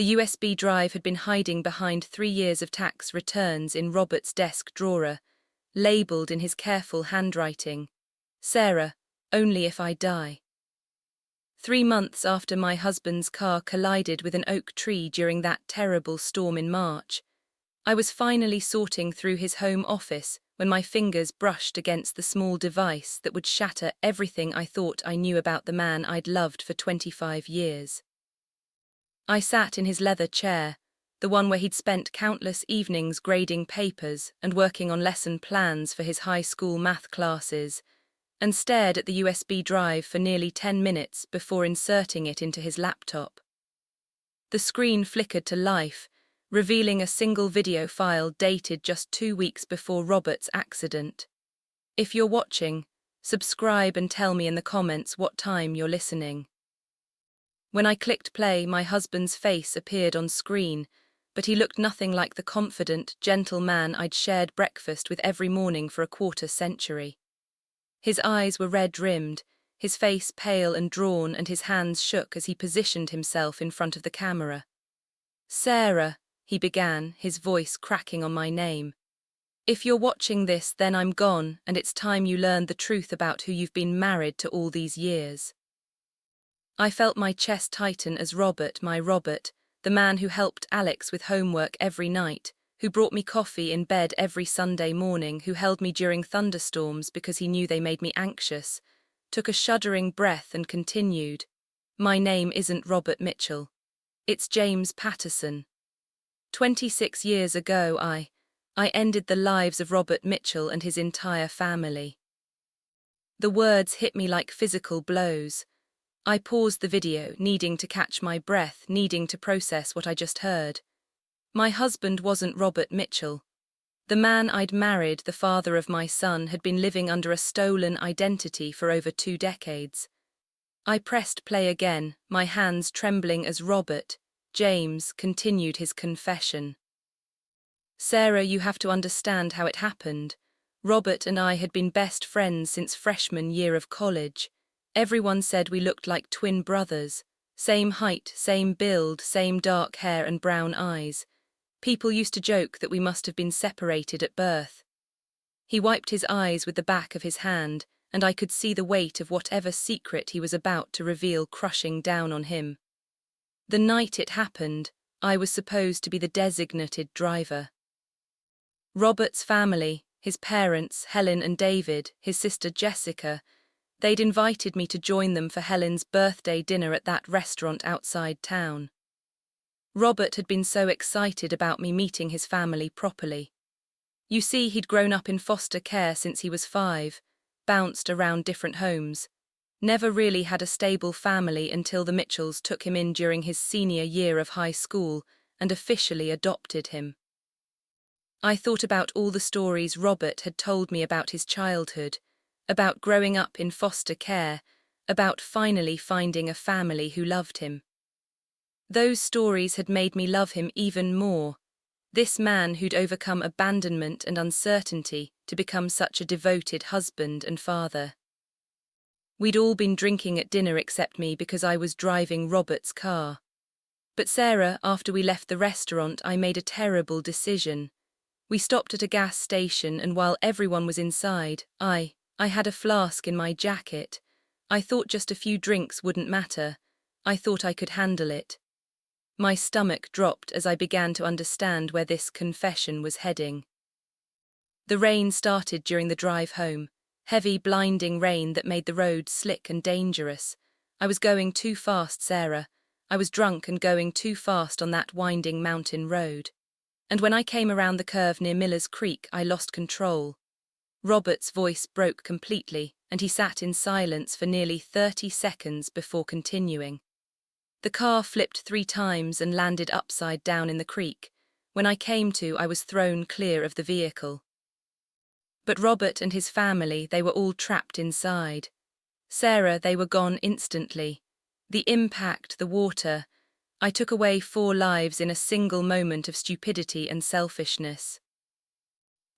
The USB drive had been hiding behind 3 years of tax returns in Robert's desk drawer, labelled in his careful handwriting, "Sarah, only if I die." 3 months after my husband's car collided with an oak tree during that terrible storm in March, I was finally sorting through his home office when my fingers brushed against the small device that would shatter everything I thought I knew about the man I'd loved for 25 years. I sat in his leather chair, the one where he'd spent countless evenings grading papers and working on lesson plans for his high school math classes, and stared at the USB drive for nearly 10 minutes before inserting it into his laptop. The screen flickered to life, revealing a single video file dated just 2 weeks before Robert's accident. If you're watching, subscribe and tell me in the comments what time you're listening. When I clicked play, my husband's face appeared on screen, but he looked nothing like the confident, gentle man I'd shared breakfast with every morning for a quarter-century. His eyes were red-rimmed, his face pale and drawn, and his hands shook as he positioned himself in front of the camera. "Sarah," he began, his voice cracking on my name. "If you're watching this, then I'm gone, and it's time you learned the truth about who you've been married to all these years." I felt my chest tighten as Robert, the man who helped Alex with homework every night, who brought me coffee in bed every Sunday morning, who held me during thunderstorms because he knew they made me anxious, took a shuddering breath and continued, "My name isn't Robert Mitchell. It's James Patterson. 26 years ago, I ended the lives of Robert Mitchell and his entire family." The words hit me like physical blows. I paused the video, needing to catch my breath, needing to process what I just heard. My husband wasn't Robert Mitchell. The man I'd married, the father of my son, had been living under a stolen identity for over 2 decades. I pressed play again, my hands trembling as Robert, James, continued his confession. "Sarah, you have to understand how it happened. Robert and I had been best friends since freshman year of college. Everyone said we looked like twin brothers. Same height, same build, same dark hair and brown eyes. People used to joke that we must have been separated at birth." He wiped his eyes with the back of his hand, and I could see the weight of whatever secret he was about to reveal crushing down on him. The night it happened, I was supposed to be the designated driver. Robert's family, his parents, Helen and David, his sister Jessica, they'd invited me to join them for Helen's birthday dinner at that restaurant outside town. Robert had been so excited about me meeting his family properly. You see, he'd grown up in foster care since he was 5, bounced around different homes, never really had a stable family until the Mitchells took him in during his senior year of high school and officially adopted him. I thought about all the stories Robert had told me about his childhood, about growing up in foster care, about finally finding a family who loved him. Those stories had made me love him even more, this man who'd overcome abandonment and uncertainty to become such a devoted husband and father. We'd all been drinking at dinner except me because I was driving Robert's car. But Sarah, after we left the restaurant, I made a terrible decision. We stopped at a gas station, and while everyone was inside, I had a flask in my jacket. I thought just a few drinks wouldn't matter. I thought I could handle it. My stomach dropped as I began to understand where this confession was heading. The rain started during the drive home, heavy, blinding rain that made the road slick and dangerous. I was going too fast, Sarah. I was drunk and going too fast on that winding mountain road. And when I came around the curve near Miller's Creek, I lost control. Robert's voice broke completely, and he sat in silence for nearly 30 seconds before continuing. The car flipped 3 times and landed upside down in the creek. When I came to, I was thrown clear of the vehicle. But Robert and his family, they were all trapped inside. Sarah, they were gone instantly. The impact, the water. I took away 4 lives in a single moment of stupidity and selfishness.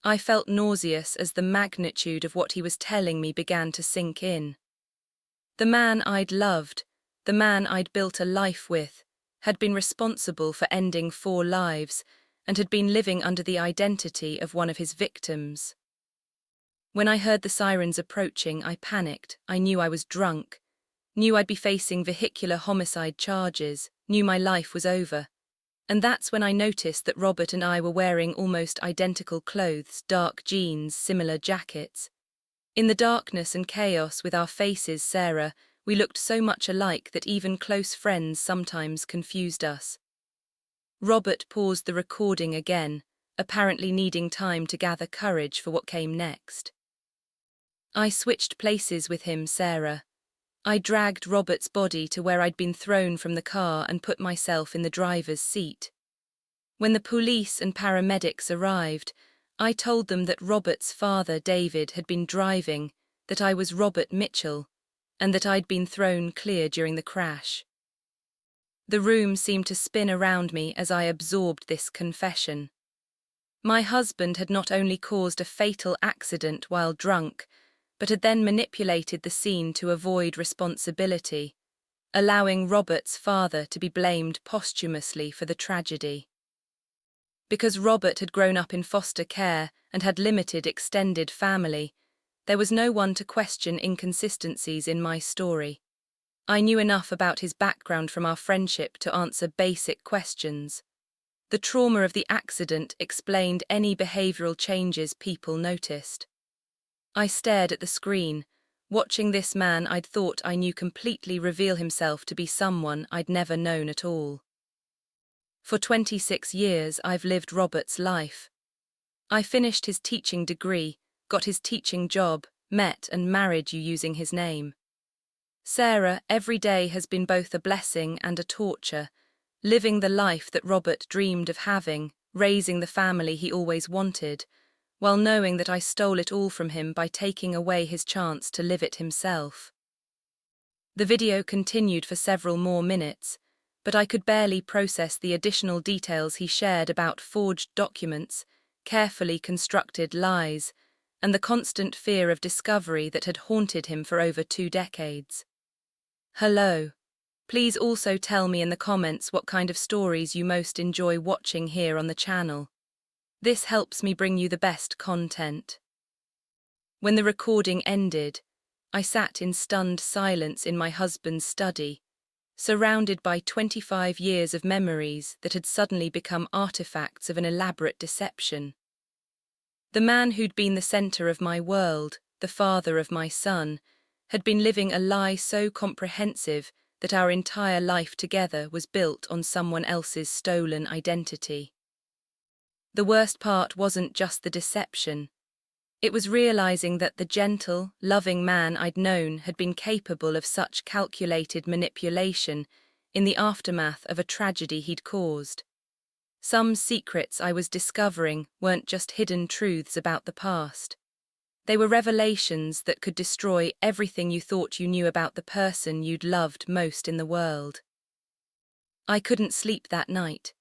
I felt nauseous as the magnitude of what he was telling me began to sink in. The man I'd loved, the man I'd built a life with, had been responsible for ending 4 lives and had been living under the identity of one of his victims. When I heard the sirens approaching, I panicked. I knew I was drunk, knew I'd be facing vehicular homicide charges, knew my life was over. And that's when I noticed that Robert and I were wearing almost identical clothes, dark jeans, similar jackets. In the darkness and chaos with our faces, Sarah, we looked so much alike that even close friends sometimes confused us. Robert paused the recording again, apparently needing time to gather courage for what came next. I switched places with him, Sarah. I dragged Robert's body to where I'd been thrown from the car and put myself in the driver's seat. When the police and paramedics arrived, I told them that Robert's father, David, had been driving, that I was Robert Mitchell, and that I'd been thrown clear during the crash. The room seemed to spin around me as I absorbed this confession. My husband had not only caused a fatal accident while drunk, but had then manipulated the scene to avoid responsibility, allowing Robert's father to be blamed posthumously for the tragedy. Because Robert had grown up in foster care and had limited extended family, there was no one to question inconsistencies in my story. I knew enough about his background from our friendship to answer basic questions. The trauma of the accident explained any behavioral changes people noticed. I stared at the screen, watching this man I'd thought I knew completely reveal himself to be someone I'd never known at all. For 26 years I've lived Robert's life. I finished his teaching degree, got his teaching job, met and married you using his name. Sarah, every day has been both a blessing and a torture, living the life that Robert dreamed of having, raising the family he always wanted, while knowing that I stole it all from him by taking away his chance to live it himself. The video continued for several more minutes, but I could barely process the additional details he shared about forged documents, carefully constructed lies, and the constant fear of discovery that had haunted him for over 2 decades. Hello. Please also tell me in the comments what kind of stories you most enjoy watching here on the channel. This helps me bring you the best content. When the recording ended, I sat in stunned silence in my husband's study, surrounded by 25 years of memories that had suddenly become artifacts of an elaborate deception. The man who'd been the center of my world, the father of my son, had been living a lie so comprehensive that our entire life together was built on someone else's stolen identity. The worst part wasn't just the deception. It was realizing that the gentle, loving man I'd known had been capable of such calculated manipulation in the aftermath of a tragedy he'd caused. Some secrets I was discovering weren't just hidden truths about the past. They were revelations that could destroy everything you thought you knew about the person you'd loved most in the world. I couldn't sleep that night.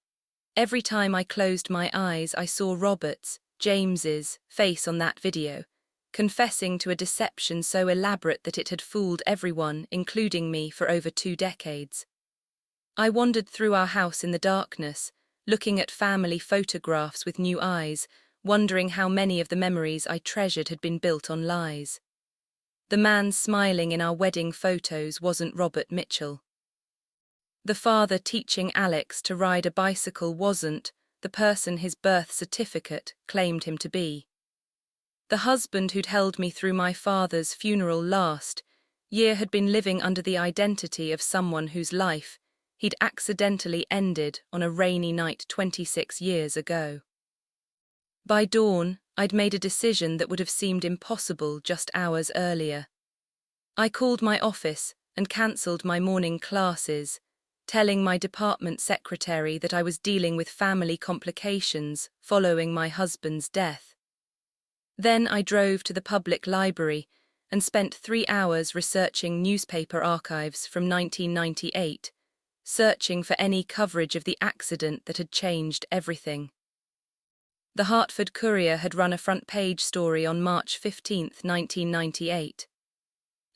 Every time I closed my eyes, I saw Robert's, James's, face on that video, confessing to a deception so elaborate that it had fooled everyone, including me, for over 2 decades. I wandered through our house in the darkness, looking at family photographs with new eyes, wondering how many of the memories I treasured had been built on lies. The man smiling in our wedding photos wasn't Robert Mitchell. The father teaching Alex to ride a bicycle wasn't the person his birth certificate claimed him to be. The husband who'd held me through my father's funeral last year had been living under the identity of someone whose life he'd accidentally ended on a rainy night 26 years ago. By dawn, I'd made a decision that would have seemed impossible just hours earlier. I called my office and cancelled my morning classes, telling my department secretary that I was dealing with family complications following my husband's death. Then I drove to the public library and spent 3 hours researching newspaper archives from 1998, searching for any coverage of the accident that had changed everything. The Hartford Courier had run a front-page story on March 15, 1998.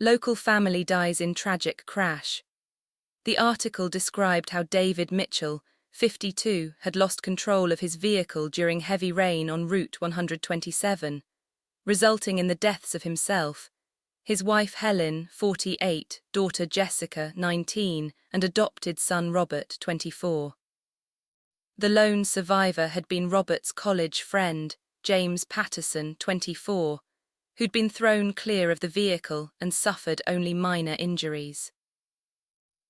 Local family dies in tragic crash. The article described how David Mitchell, 52, had lost control of his vehicle during heavy rain on Route 127, resulting in the deaths of himself, his wife Helen, 48, daughter Jessica, 19, and adopted son Robert, 24. The lone survivor had been Robert's college friend, James Patterson, 24, who'd been thrown clear of the vehicle and suffered only minor injuries.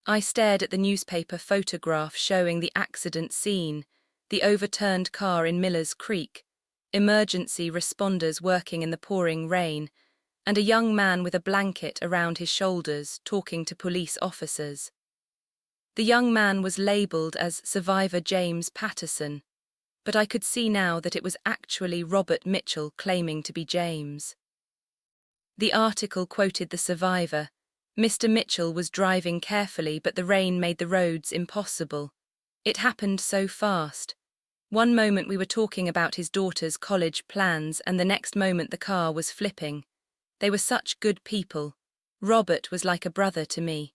I stared at the newspaper photograph showing the accident scene, the overturned car in Miller's Creek, emergency responders working in the pouring rain, and a young man with a blanket around his shoulders talking to police officers. The young man was labelled as Survivor James Patterson, but I could see now that it was actually Robert Mitchell claiming to be James. The article quoted the survivor. Mr. Mitchell was driving carefully, but the rain made the roads impossible. It happened so fast. One moment we were talking about his daughter's college plans, and the next moment the car was flipping. They were such good people. Robert was like a brother to me.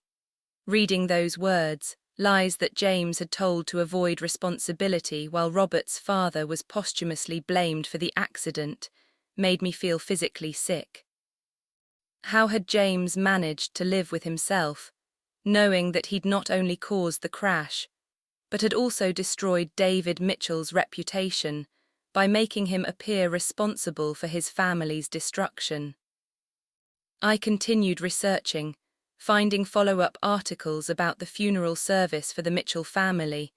Reading those words, lies that James had told to avoid responsibility while Robert's father was posthumously blamed for the accident, made me feel physically sick. How had James managed to live with himself, knowing that he'd not only caused the crash, but had also destroyed David Mitchell's reputation by making him appear responsible for his family's destruction? I continued researching, finding follow-up articles about the funeral service for the Mitchell family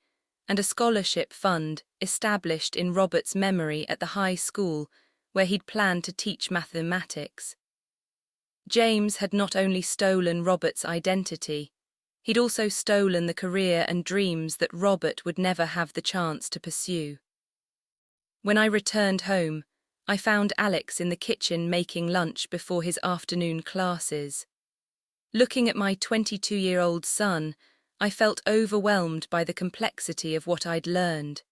and a scholarship fund established in Robert's memory at the high school where he'd planned to teach mathematics. James had not only stolen Robert's identity, he'd also stolen the career and dreams that Robert would never have the chance to pursue. When I returned home, I found Alex in the kitchen making lunch before his afternoon classes. Looking at my 22-year-old son, I felt overwhelmed by the complexity of what I'd learned.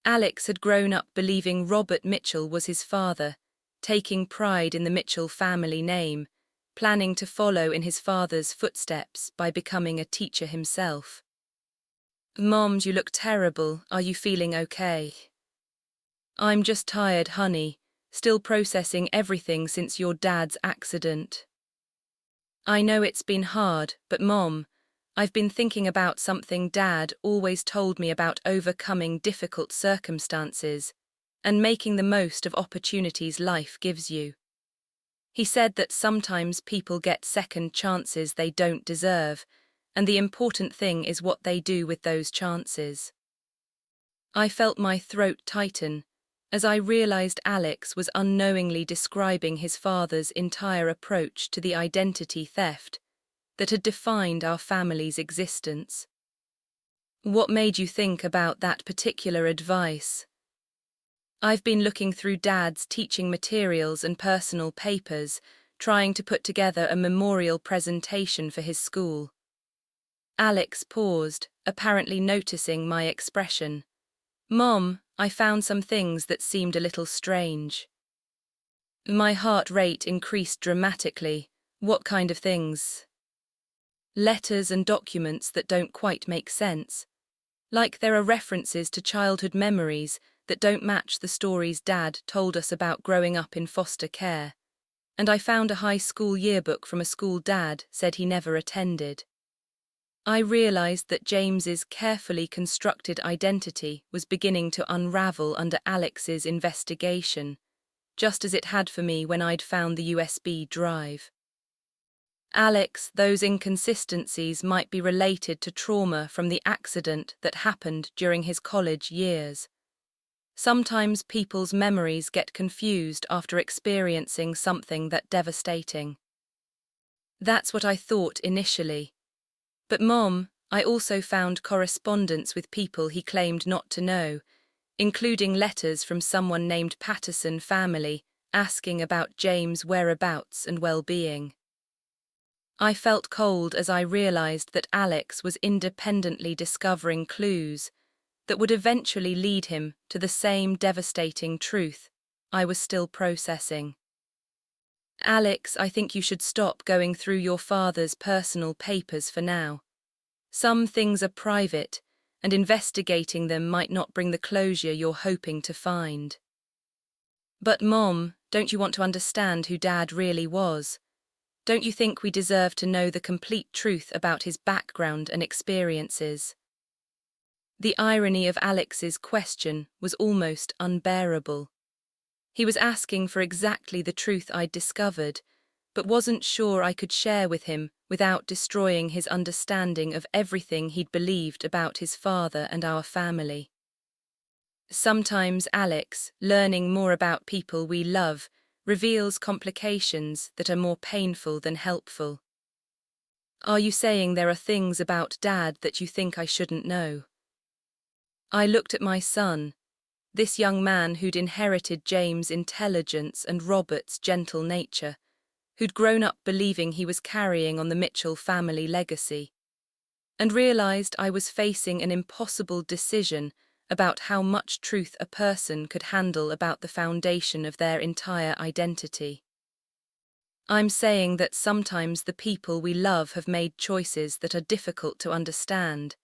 Alex had grown up believing Robert Mitchell was his father, taking pride in the Mitchell family name, planning to follow in his father's footsteps by becoming a teacher himself. "Mom, you look terrible. Are you feeling okay?" "I'm just tired, honey, still processing everything since your dad's accident." "I know it's been hard, but Mom, I've been thinking about something Dad always told me about overcoming difficult circumstances and making the most of opportunities life gives you. He said that sometimes people get second chances they don't deserve, and the important thing is what they do with those chances." I felt my throat tighten as I realized Alex was unknowingly describing his father's entire approach to the identity theft that had defined our family's existence. "What made you think about that particular advice?" "I've been looking through Dad's teaching materials and personal papers, trying to put together a memorial presentation for his school." Alex paused, apparently noticing my expression. "Mom, I found some things that seemed a little strange." My heart rate increased dramatically. "What kind of things?" "Letters and documents that don't quite make sense. Like there are references to childhood memories that don't match the stories Dad told us about growing up in foster care. And I found a high school yearbook from a school Dad said he never attended." I realized that James's carefully constructed identity was beginning to unravel under Alex's investigation, just as it had for me when I'd found the USB drive. "Alex, those inconsistencies might be related to trauma from the accident that happened during his college years. Sometimes people's memories get confused after experiencing something that devastating." That's what I thought initially. But Mom, I also found correspondence with people he claimed not to know, including letters from someone named Patterson family asking about James' whereabouts and well-being. I felt cold as I realized that Alex was independently discovering clues that would eventually lead him to the same devastating truth I was still processing. "Alex, I think you should stop going through your father's personal papers for now. Some things are private, and investigating them might not bring the closure you're hoping to find. But Mom, don't you want to understand who Dad really was? Don't you think we deserve to know the complete truth about his background and experiences? The irony of Alex's question was almost unbearable. He was asking for exactly the truth I'd discovered, but wasn't sure I could share with him without destroying his understanding of everything he'd believed about his father and our family. Sometimes, Alex, learning more about people we love, reveals complications that are more painful than helpful. Are you saying there are things about Dad that you think I shouldn't know? I looked at my son, this young man who'd inherited James' intelligence and Robert's gentle nature, who'd grown up believing he was carrying on the Mitchell family legacy, and realized I was facing an impossible decision about how much truth a person could handle about the foundation of their entire identity. I'm saying that sometimes the people we love have made choices that are difficult to understand,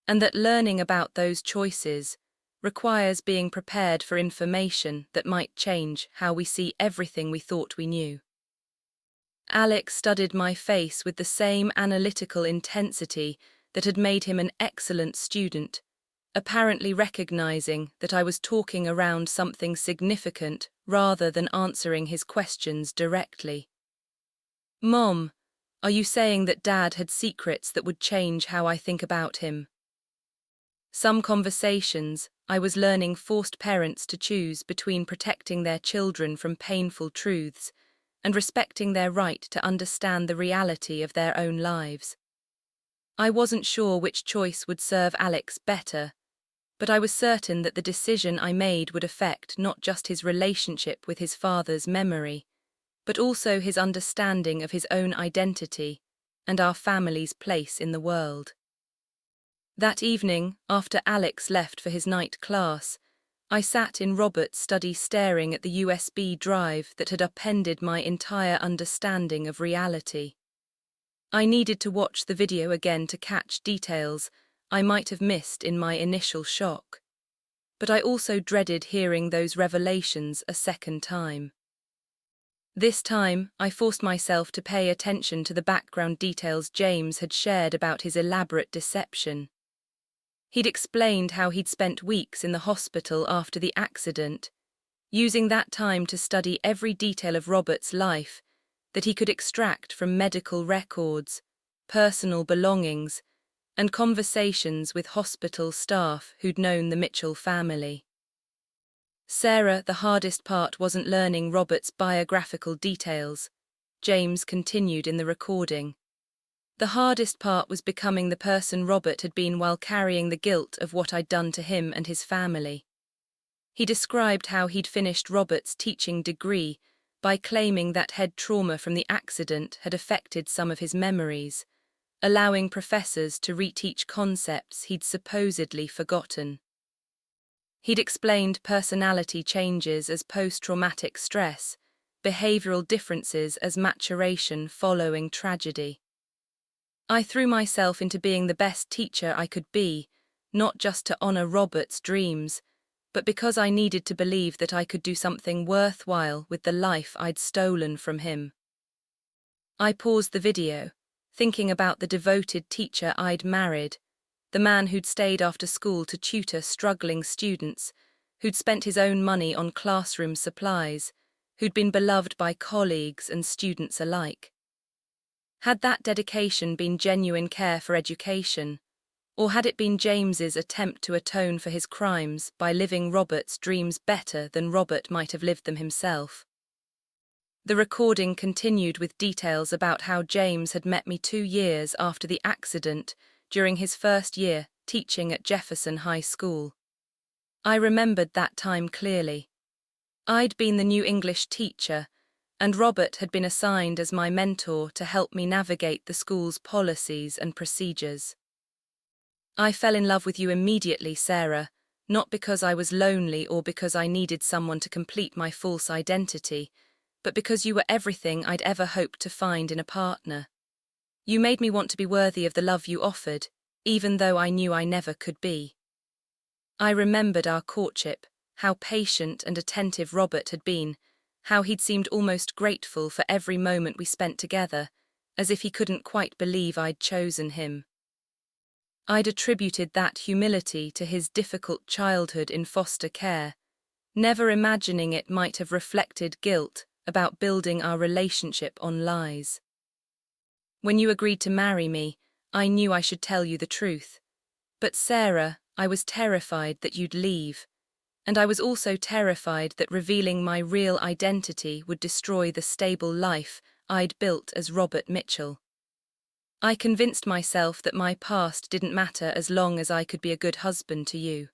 and that learning about those choices requires being prepared for information that might change how we see everything we thought we knew. Alex studied my face with the same analytical intensity that had made him an excellent student, apparently recognizing that I was talking around something significant rather than answering his questions directly. Mom, are you saying that Dad had secrets that would change how I think about him? Some conversations, I was learning forced parents to choose between protecting their children from painful truths and respecting their right to understand the reality of their own lives. I wasn't sure which choice would serve Alex better, but I was certain that the decision I made would affect not just his relationship with his father's memory, but also his understanding of his own identity and our family's place in the world. That evening, after Alex left for his night class, I sat in Robert's study staring at the USB drive that had upended my entire understanding of reality. I needed to watch the video again to catch details I might have missed in my initial shock. But I also dreaded hearing those revelations a second time. This time, I forced myself to pay attention to the background details James had shared about his elaborate deception. He'd explained how he'd spent weeks in the hospital after the accident, using that time to study every detail of Robert's life that he could extract from medical records, personal belongings, and conversations with hospital staff who'd known the Mitchell family. Sarah, the hardest part wasn't learning Robert's biographical details, James continued in the recording. The hardest part was becoming the person Robert had been while carrying the guilt of what I'd done to him and his family. He described how he'd finished Robert's teaching degree by claiming that head trauma from the accident had affected some of his memories, allowing professors to reteach concepts he'd supposedly forgotten. He'd explained personality changes as post-traumatic stress, behavioral differences as maturation following tragedy. I threw myself into being the best teacher I could be, not just to honor Robert's dreams, but because I needed to believe that I could do something worthwhile with the life I'd stolen from him. I paused the video, thinking about the devoted teacher I'd married, the man who'd stayed after school to tutor struggling students, who'd spent his own money on classroom supplies, who'd been beloved by colleagues and students alike. Had that dedication been genuine care for education, or had it been James's attempt to atone for his crimes by living Robert's dreams better than Robert might have lived them himself? The recording continued with details about how James had met me 2 years after the accident during his first year teaching at Jefferson High School. I remembered that time clearly. I'd been the new English teacher, and Robert had been assigned as my mentor to help me navigate the school's policies and procedures. I fell in love with you immediately, Sarah, not because I was lonely or because I needed someone to complete my false identity, but because you were everything I'd ever hoped to find in a partner. You made me want to be worthy of the love you offered, even though I knew I never could be. I remembered our courtship, how patient and attentive Robert had been, how he'd seemed almost grateful for every moment we spent together, as if he couldn't quite believe I'd chosen him. I'd attributed that humility to his difficult childhood in foster care, never imagining it might have reflected guilt about building our relationship on lies. When you agreed to marry me, I knew I should tell you the truth. But Sarah, I was terrified that you'd leave, and I was also terrified that revealing my real identity would destroy the stable life I'd built as Robert Mitchell. I convinced myself that my past didn't matter as long as I could be a good husband to you.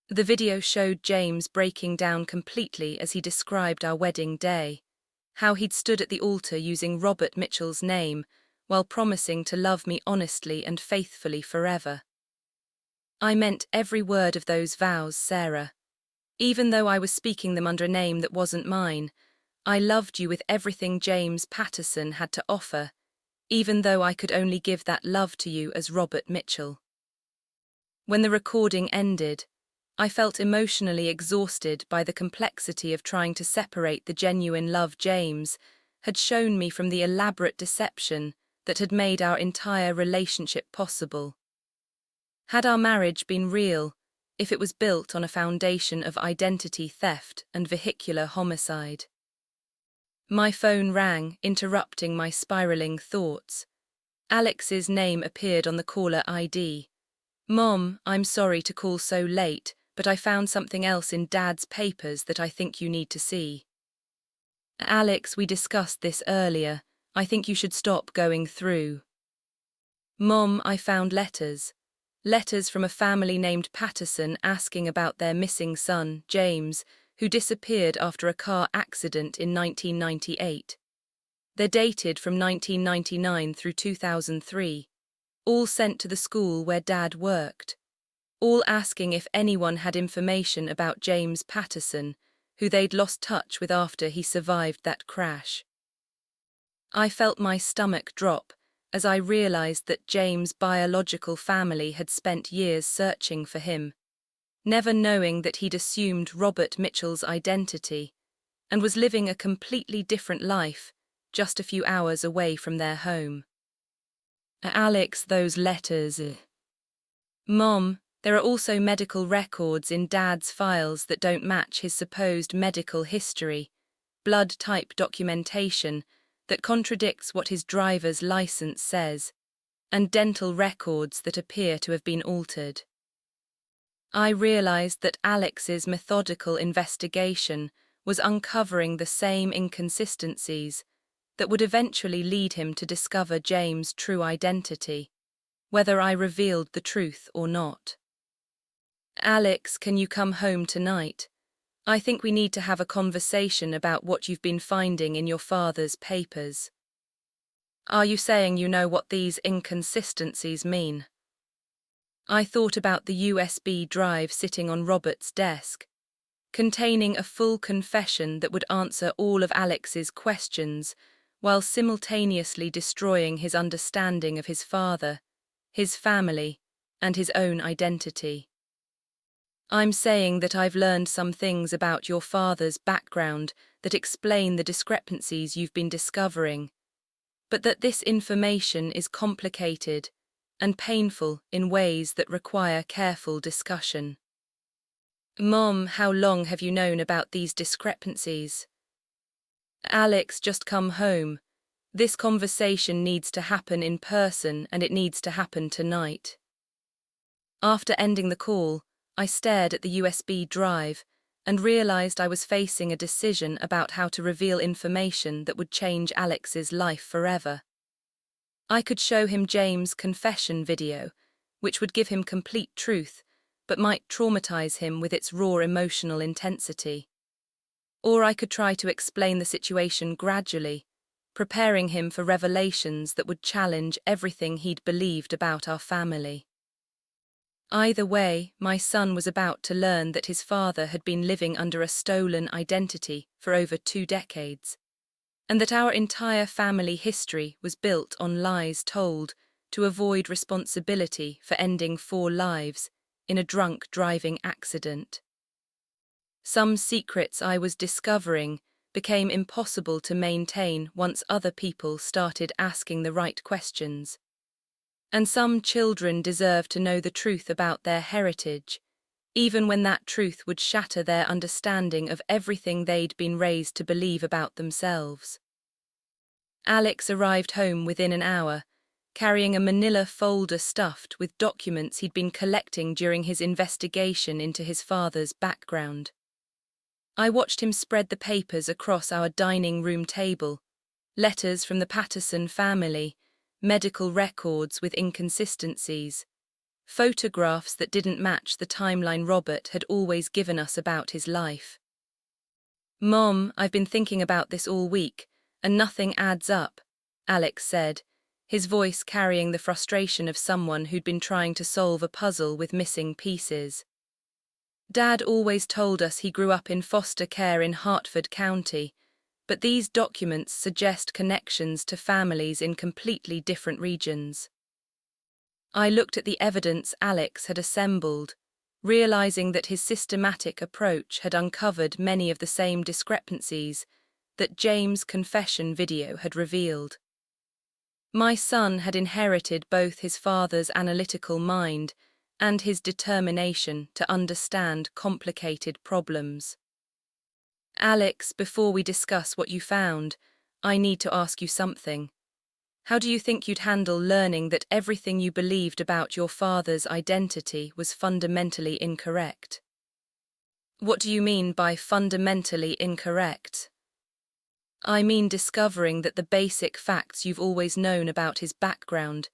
The video showed James breaking down completely as he described our wedding day, how he'd stood at the altar using Robert Mitchell's name while promising to love me honestly and faithfully forever. I meant every word of those vows, Sarah. Even though I was speaking them under a name that wasn't mine, I loved you with everything James Patterson had to offer, even though I could only give that love to you as Robert Mitchell. When the recording ended, I felt emotionally exhausted by the complexity of trying to separate the genuine love James had shown me from the elaborate deception that had made our entire relationship possible. Had our marriage been real, if it was built on a foundation of identity theft and vehicular homicide? My phone rang, interrupting my spiraling thoughts. Alex's name appeared on the caller ID. "Mom, I'm sorry to call so late, but I found something else in Dad's papers that I think you need to see." "Alex, we discussed this earlier. I think you should stop going through." "Mom, I found letters. Letters from a family named Patterson asking about their missing son, James, who disappeared after a car accident in 1998. They're dated from 1999 through 2003, all sent to the school where Dad worked, all asking if anyone had information about James Patterson, who they'd lost touch with after he survived that crash." I felt my stomach drop as I realized that James' biological family had spent years searching for him, never knowing that he'd assumed Robert Mitchell's identity and was living a completely different life just a few hours away from their home. "Alex, those letters." "Mom, there are also medical records in Dad's files that don't match his supposed medical history, blood type documentation that contradicts what his driver's license says, and dental records that appear to have been altered." I realized that Alex's methodical investigation was uncovering the same inconsistencies that would eventually lead him to discover James' true identity, whether I revealed the truth or not. "Alex, can you come home tonight? I think we need to have a conversation about what you've been finding in your father's papers." "Are you saying you know what these inconsistencies mean?" I thought about the USB drive sitting on Robert's desk, containing a full confession that would answer all of Alex's questions while simultaneously destroying his understanding of his father, his family, and his own identity. "I'm saying that I've learned some things about your father's background that explain the discrepancies you've been discovering, but that this information is complicated and painful in ways that require careful discussion." "Mom, how long have you known about these discrepancies?" "Alex, just come home. This conversation needs to happen in person and it needs to happen tonight." After ending the call, I stared at the USB drive and realized I was facing a decision about how to reveal information that would change Alex's life forever. I could show him James' confession video, which would give him complete truth, but might traumatize him with its raw emotional intensity. Or I could try to explain the situation gradually, preparing him for revelations that would challenge everything he'd believed about our family. Either way, my son was about to learn that his father had been living under a stolen identity for over 2 decades, and that our entire family history was built on lies told to avoid responsibility for ending 4 lives in a drunk driving accident. Some secrets I was discovering became impossible to maintain once other people started asking the right questions. And some children deserve to know the truth about their heritage, even when that truth would shatter their understanding of everything they'd been raised to believe about themselves. Alex arrived home within an hour, carrying a manila folder stuffed with documents he'd been collecting during his investigation into his father's background. I watched him spread the papers across our dining room table, letters from the Patterson family, medical records with inconsistencies, photographs that didn't match the timeline Robert had always given us about his life. "Mom, I've been thinking about this all week, and nothing adds up," Alex said, his voice carrying the frustration of someone who'd been trying to solve a puzzle with missing pieces. "Dad always told us he grew up in foster care in Hartford County, but these documents suggest connections to families in completely different regions." I looked at the evidence Alex had assembled, realizing that his systematic approach had uncovered many of the same discrepancies that James' confession video had revealed. My son had inherited both his father's analytical mind and his determination to understand complicated problems. "Alex, before we discuss what you found, I need to ask you something. How do you think you'd handle learning that everything you believed about your father's identity was fundamentally incorrect?" "What do you mean by fundamentally incorrect?" "I mean discovering that the basic facts you've always known about his background,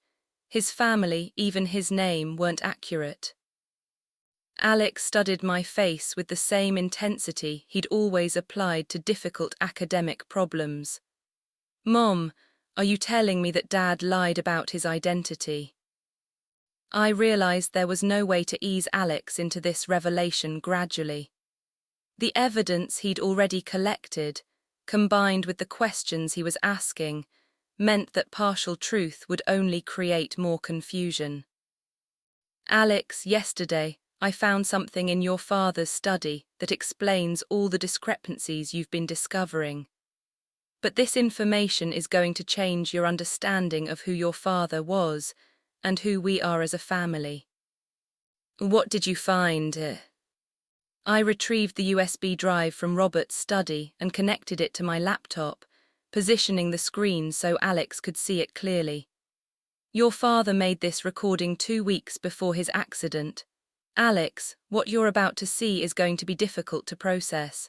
his family, even his name, weren't accurate." Alex studied my face with the same intensity he'd always applied to difficult academic problems. "Mom, are you telling me that Dad lied about his identity?" I realized there was no way to ease Alex into this revelation gradually. The evidence he'd already collected, combined with the questions he was asking, meant that partial truth would only create more confusion. "Alex, yesterday, I found something in your father's study that explains all the discrepancies you've been discovering. But this information is going to change your understanding of who your father was and who we are as a family." "What did you find?" I retrieved the USB drive from Robert's study and connected it to my laptop, positioning the screen so Alex could see it clearly. "Your father made this recording 2 weeks before his accident. Alex, what you're about to see is going to be difficult to process."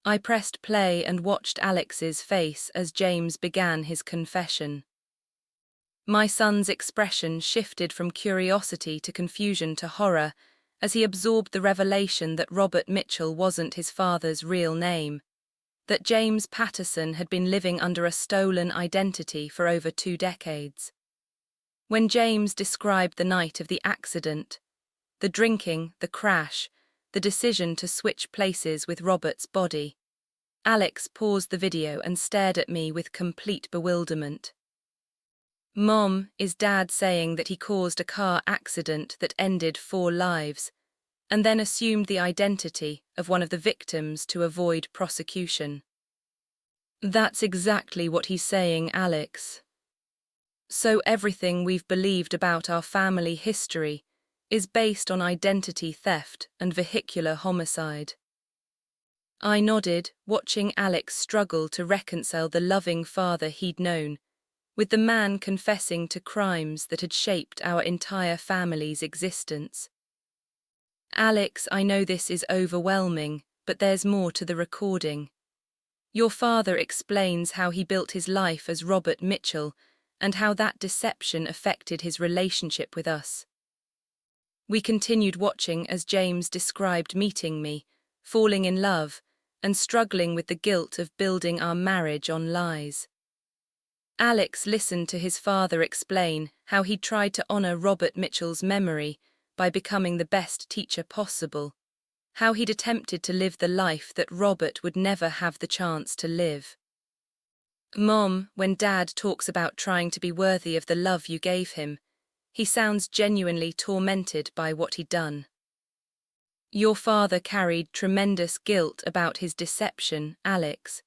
I pressed play and watched Alex's face as James began his confession. My son's expression shifted from curiosity to confusion to horror as he absorbed the revelation that Robert Mitchell wasn't his father's real name, that James Patterson had been living under a stolen identity for over 2 decades. When James described the night of the accident, the drinking, the crash, the decision to switch places with Robert's body, Alex paused the video and stared at me with complete bewilderment. "Mom, is Dad saying that he caused a car accident that ended 4 lives, and then assumed the identity of one of the victims to avoid prosecution?" "That's exactly what he's saying, Alex. So everything we've believed about our family history is based on identity theft and vehicular homicide." I nodded, watching Alex struggle to reconcile the loving father he'd known with the man confessing to crimes that had shaped our entire family's existence. "Alex, I know this is overwhelming, but there's more to the recording. Your father explains how he built his life as Robert Mitchell and how that deception affected his relationship with us." We continued watching as James described meeting me, falling in love, and struggling with the guilt of building our marriage on lies. Alex listened to his father explain how he tried to honor Robert Mitchell's memory by becoming the best teacher possible, how he'd attempted to live the life that Robert would never have the chance to live. Mom, when Dad talks about trying to be worthy of the love you gave him, he sounds genuinely tormented by what he'd done. Your father carried tremendous guilt about his deception, Alex,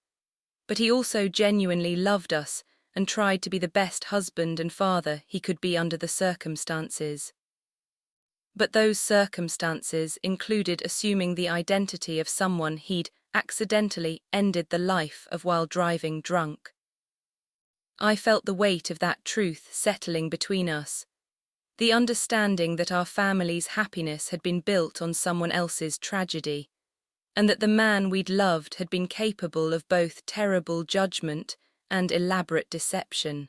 but he also genuinely loved us and tried to be the best husband and father he could be under the circumstances. But those circumstances included assuming the identity of someone he'd accidentally ended the life of while driving drunk. I felt the weight of that truth settling between us, the understanding that our family's happiness had been built on someone else's tragedy, and that the man we'd loved had been capable of both terrible judgment and elaborate deception.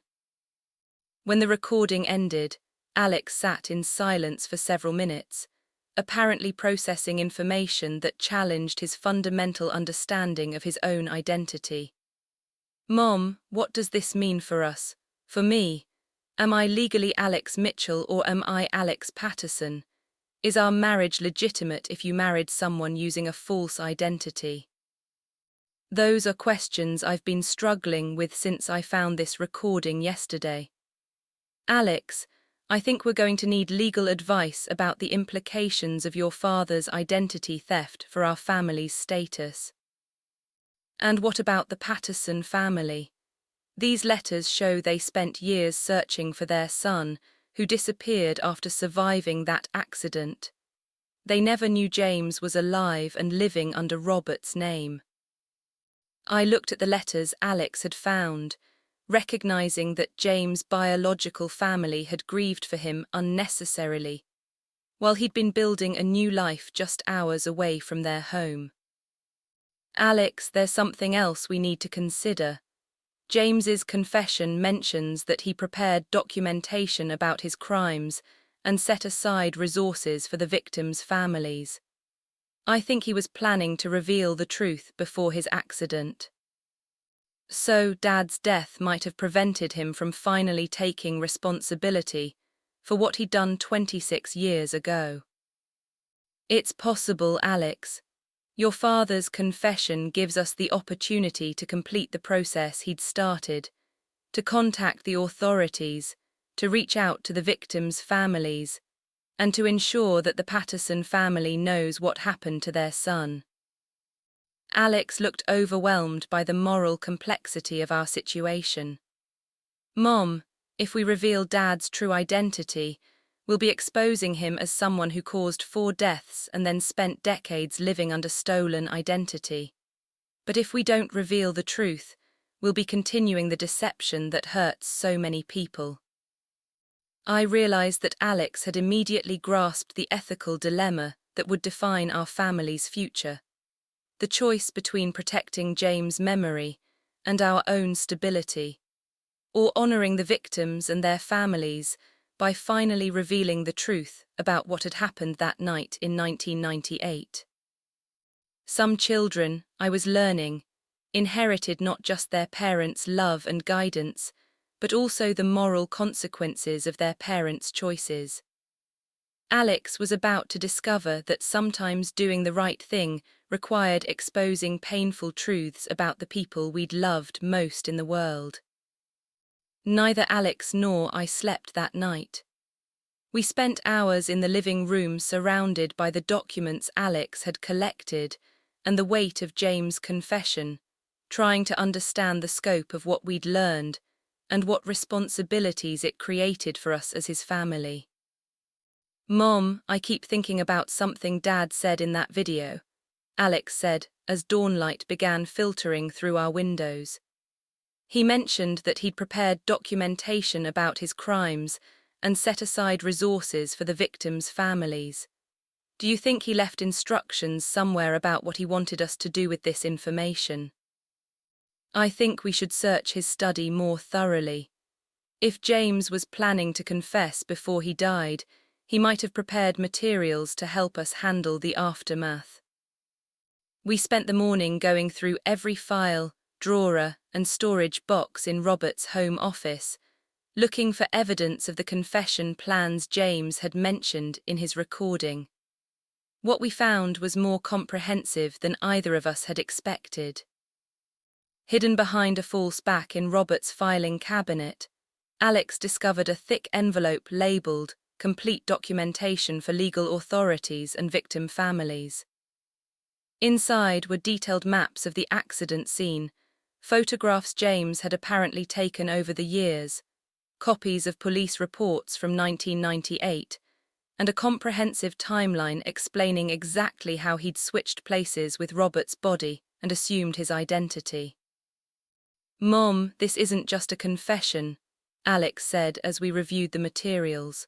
When the recording ended, Alex sat in silence for several minutes, apparently processing information that challenged his fundamental understanding of his own identity. Mom, what does this mean for us? For me? Am I legally Alex Mitchell or am I Alex Patterson? Is our marriage legitimate if you married someone using a false identity? Those are questions I've been struggling with since I found this recording yesterday. Alex, I think we're going to need legal advice about the implications of your father's identity theft for our family's status. And what about the Patterson family? These letters show they spent years searching for their son, who disappeared after surviving that accident. They never knew James was alive and living under Robert's name. I looked at the letters Alex had found, recognizing that James' biological family had grieved for him unnecessarily, while he'd been building a new life just hours away from their home. Alex, there's something else we need to consider. James's confession mentions that he prepared documentation about his crimes and set aside resources for the victims' families. I think he was planning to reveal the truth before his accident. So Dad's death might have prevented him from finally taking responsibility for what he'd done 26 years ago. It's possible, Alex. Your father's confession gives us the opportunity to complete the process he'd started, to contact the authorities, to reach out to the victims' families, and to ensure that the Patterson family knows what happened to their son. Alex looked overwhelmed by the moral complexity of our situation. Mom, if we reveal Dad's true identity, we'll be exposing him as someone who caused 4 deaths and then spent decades living under stolen identity. But if we don't reveal the truth, we'll be continuing the deception that hurts so many people. I realized that Alex had immediately grasped the ethical dilemma that would define our family's future. The choice between protecting James' memory and our own stability, or honoring the victims and their families by finally revealing the truth about what had happened that night in 1998. Some children, I was learning, inherited not just their parents' love and guidance, but also the moral consequences of their parents' choices. Alex was about to discover that sometimes doing the right thing required exposing painful truths about the people we'd loved most in the world. Neither Alex nor I slept that night. We spent hours in the living room surrounded by the documents Alex had collected and the weight of James' confession, trying to understand the scope of what we'd learned and what responsibilities it created for us as his family. Mom, I keep thinking about something Dad said in that video, Alex said as dawnlight began filtering through our windows. He mentioned that he'd prepared documentation about his crimes and set aside resources for the victims' families. Do you think he left instructions somewhere about what he wanted us to do with this information? I think we should search his study more thoroughly. If James was planning to confess before he died, he might have prepared materials to help us handle the aftermath. We spent the morning going through every file, drawer, and storage box in Robert's home office, looking for evidence of the confession plans James had mentioned in his recording. What we found was more comprehensive than either of us had expected. Hidden behind a false back in Robert's filing cabinet, Alex discovered a thick envelope labeled Complete Documentation for Legal Authorities and Victim Families. Inside were detailed maps of the accident scene, photographs James had apparently taken over the years, copies of police reports from 1998, and a comprehensive timeline explaining exactly how he'd switched places with Robert's body and assumed his identity. "Mom, this isn't just a confession," Alex said as we reviewed the materials.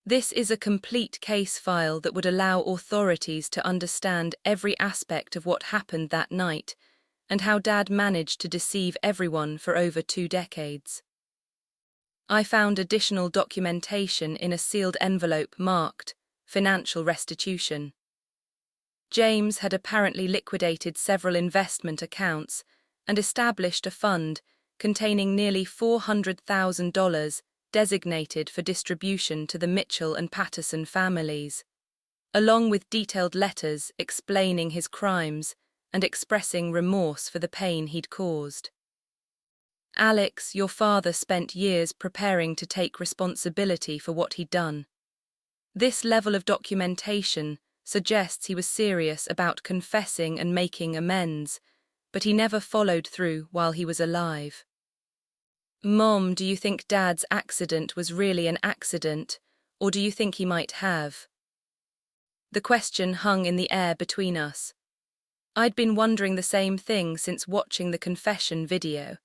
"This is a complete case file that would allow authorities to understand every aspect of what happened that night and how Dad managed to deceive everyone for over 2 decades. I found additional documentation in a sealed envelope marked Financial Restitution. James had apparently liquidated several investment accounts and established a fund containing nearly $400,000 designated for distribution to the Mitchell and Patterson families, along with detailed letters explaining his crimes and expressing remorse for the pain he'd caused. Alex, your father spent years preparing to take responsibility for what he'd done. This level of documentation suggests he was serious about confessing and making amends, but he never followed through while he was alive. Mom, do you think Dad's accident was really an accident, or do you think he might have? The question hung in the air between us. I'd been wondering the same thing since watching the confession video,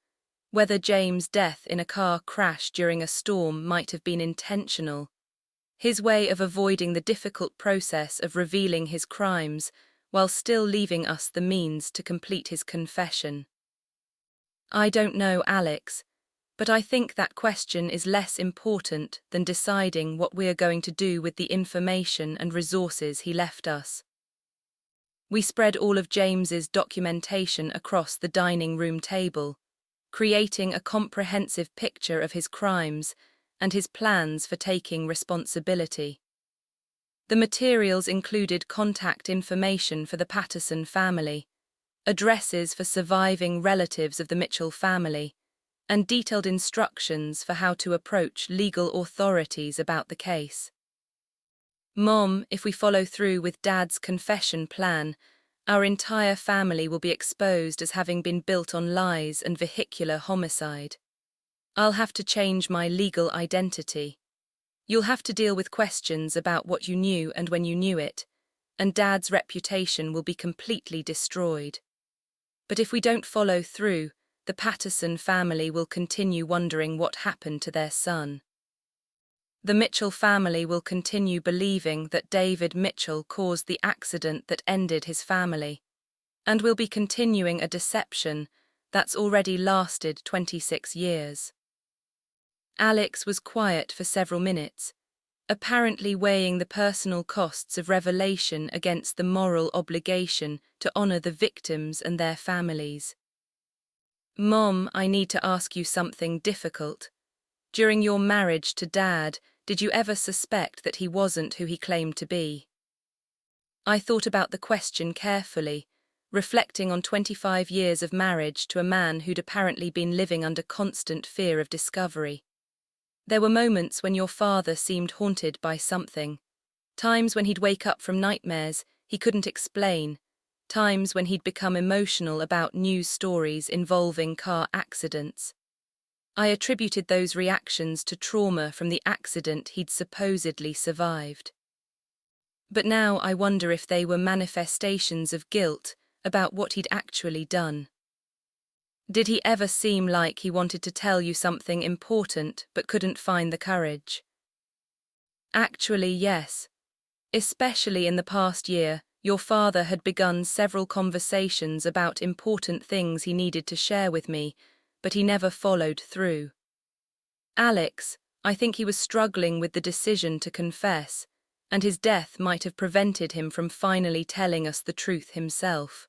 whether James' death in a car crash during a storm might have been intentional, his way of avoiding the difficult process of revealing his crimes while still leaving us the means to complete his confession. I don't know, Alex, but I think that question is less important than deciding what we are going to do with the information and resources he left us. We spread all of James's documentation across the dining room table, creating a comprehensive picture of his crimes and his plans for taking responsibility. The materials included contact information for the Patterson family, addresses for surviving relatives of the Mitchell family, and detailed instructions for how to approach legal authorities about the case. Mom, if we follow through with Dad's confession plan, our entire family will be exposed as having been built on lies and vehicular homicide. I'll have to change my legal identity. You'll have to deal with questions about what you knew and when you knew it, and Dad's reputation will be completely destroyed. But if we don't follow through, the Patterson family will continue wondering what happened to their son. The Mitchell family will continue believing that David Mitchell caused the accident that ended his family, and will be continuing a deception that's already lasted 26 years. Alex was quiet for several minutes, apparently weighing the personal costs of revelation against the moral obligation to honor the victims and their families. Mom, I need to ask you something difficult. During your marriage to Dad, did you ever suspect that he wasn't who he claimed to be? I thought about the question carefully, reflecting on 25 years of marriage to a man who'd apparently been living under constant fear of discovery. There were moments when your father seemed haunted by something, times when he'd wake up from nightmares he couldn't explain, times when he'd become emotional about news stories involving car accidents. I attributed those reactions to trauma from the accident he'd supposedly survived. But now I wonder if they were manifestations of guilt about what he'd actually done. Did he ever seem like he wanted to tell you something important but couldn't find the courage? Actually, yes. Especially in the past year, your father had begun several conversations about important things he needed to share with me, but he never followed through. Alex, I think he was struggling with the decision to confess, and his death might have prevented him from finally telling us the truth himself.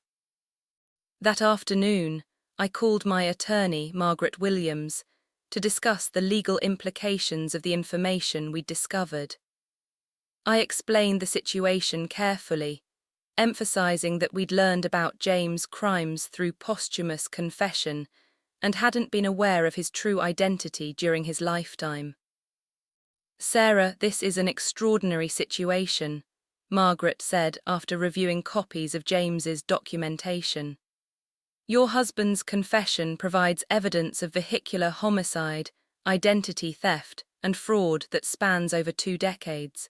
That afternoon, I called my attorney, Margaret Williams, to discuss the legal implications of the information we'd discovered. I explained the situation carefully, emphasizing that we'd learned about James' crimes through posthumous confession and hadn't been aware of his true identity during his lifetime. "Sarah, this is an extraordinary situation," Margaret said after reviewing copies of James's documentation. "Your husband's confession provides evidence of vehicular homicide, identity theft, and fraud that spans over 2 decades.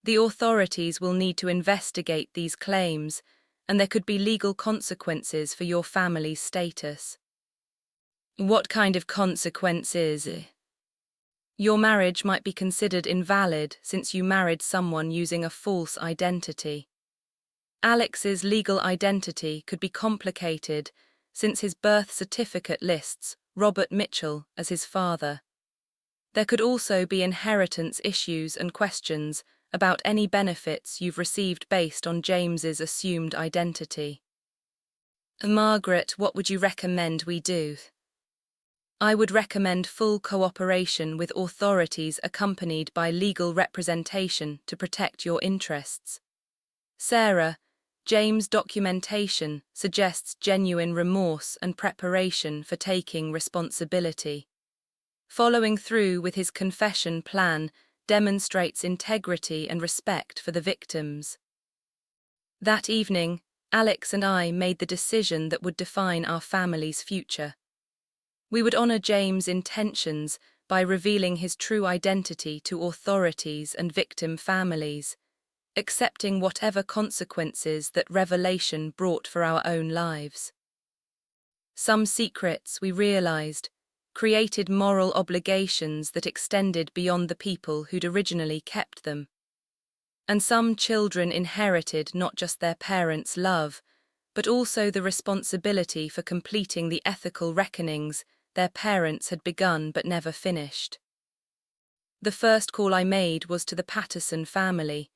The authorities will need to investigate these claims, and there could be legal consequences for your family's status." "What kind of consequences?" "Your marriage might be considered invalid since you married someone using a false identity. Alex's legal identity could be complicated since his birth certificate lists Robert Mitchell as his father. There could also be inheritance issues and questions about any benefits you've received based on James's assumed identity." "Margaret, what would you recommend we do?" "I would recommend full cooperation with authorities accompanied by legal representation to protect your interests. Sarah, James' documentation suggests genuine remorse and preparation for taking responsibility. Following through with his confession plan demonstrates integrity and respect for the victims." That evening, Alex and I made the decision that would define our family's future. We would honor James' intentions by revealing his true identity to authorities and victim families, accepting whatever consequences that revelation brought for our own lives. Some secrets, we realized, created moral obligations that extended beyond the people who'd originally kept them. And some children inherited not just their parents' love, but also the responsibility for completing the ethical reckonings their parents had begun but never finished. The first call I made was to the Patterson family,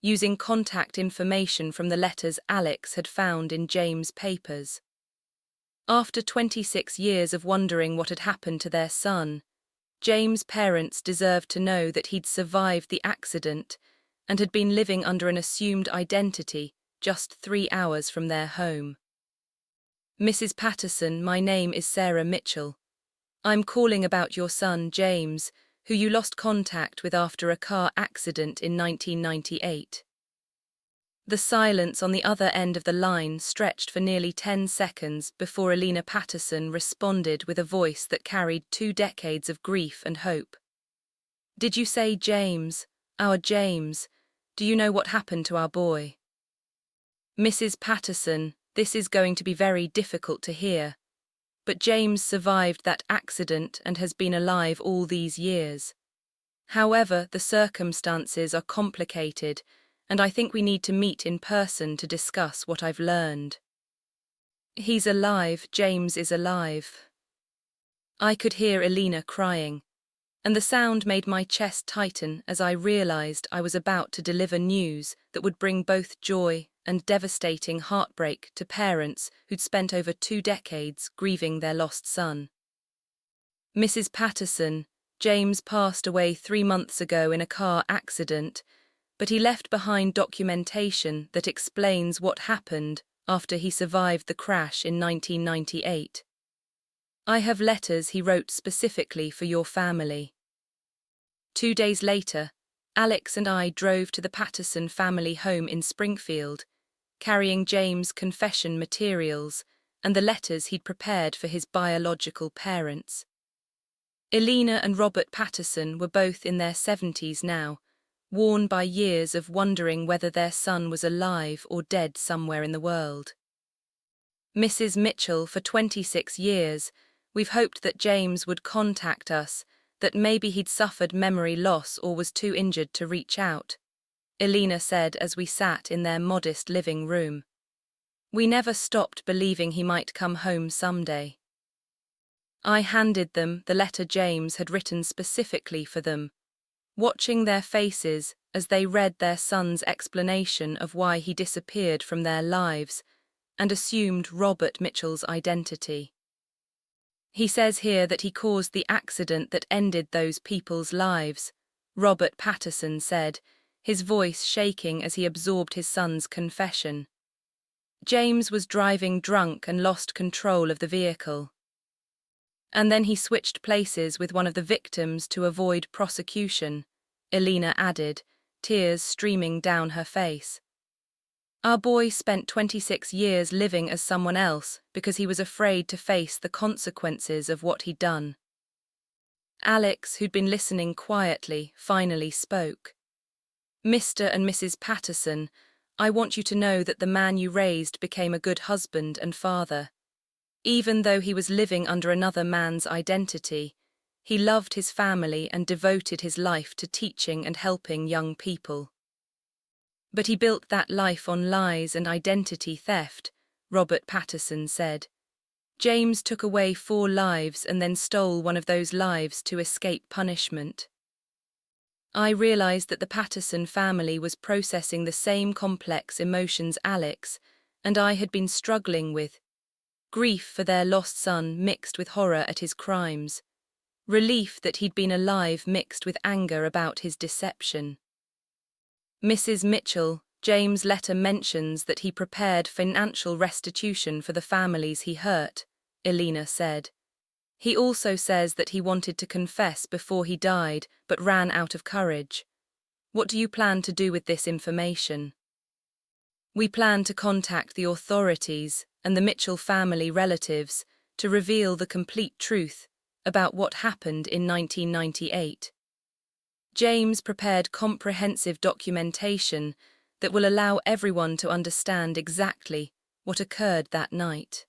using contact information from the letters Alex had found in James' papers. After 26 years of wondering what had happened to their son, James' parents deserved to know that he'd survived the accident and had been living under an assumed identity just 3 hours from their home. "Mrs. Patterson, my name is Sarah Mitchell. I'm calling about your son, James, who you lost contact with after a car accident in 1998. The silence on the other end of the line stretched for nearly 10 seconds before Alina Patterson responded with a voice that carried 2 decades of grief and hope. "Did you say James? Our James? Do you know what happened to our boy?" "Mrs. Patterson, this is going to be very difficult to hear. But James survived that accident and has been alive all these years. However, the circumstances are complicated, and I think we need to meet in person to discuss what I've learned." "He's alive, James is alive." I could hear Alina crying, and the sound made my chest tighten as I realized I was about to deliver news that would bring both joy and devastating heartbreak to parents who'd spent over 2 decades grieving their lost son. "Mrs. Patterson, James passed away 3 months ago in a car accident, but he left behind documentation that explains what happened after he survived the crash in 1998. I have letters he wrote specifically for your family." 2 days later, Alex and I drove to the Patterson family home in Springfield, carrying James' confession materials and the letters he'd prepared for his biological parents. Alina and Robert Patterson were both in their 70s now, worn by years of wondering whether their son was alive or dead somewhere in the world. "Mrs. Mitchell, for 26 years, we've hoped that James would contact us, that maybe he'd suffered memory loss or was too injured to reach out," Alina said as we sat in their modest living room. "We never stopped believing he might come home someday." I handed them the letter James had written specifically for them, watching their faces as they read their son's explanation of why he disappeared from their lives and assumed Robert Mitchell's identity. "He says here that he caused the accident that ended those people's lives," Robert Patterson said, his voice shaking as he absorbed his son's confession. James was driving drunk and lost control of the vehicle. And then he switched places with one of the victims to avoid prosecution, Elena added, tears streaming down her face. Our boy spent 26 years living as someone else because he was afraid to face the consequences of what he'd done. Alex, who'd been listening quietly, finally spoke. Mr. and Mrs. Patterson, I want you to know that the man you raised became a good husband and father. Even though he was living under another man's identity, he loved his family and devoted his life to teaching and helping young people. But he built that life on lies and identity theft, Robert Patterson said. James took away 4 lives and then stole one of those lives to escape punishment. I realized that the Patterson family was processing the same complex emotions Alex and I had been struggling with. Grief for their lost son mixed with horror at his crimes. Relief that he'd been alive mixed with anger about his deception. Mrs. Mitchell, James' letter mentions that he prepared financial restitution for the families he hurt, Elena said. He also says that he wanted to confess before he died but ran out of courage. What do you plan to do with this information? We plan to contact the authorities and the Mitchell family relatives to reveal the complete truth about what happened in 1998. James prepared comprehensive documentation that will allow everyone to understand exactly what occurred that night.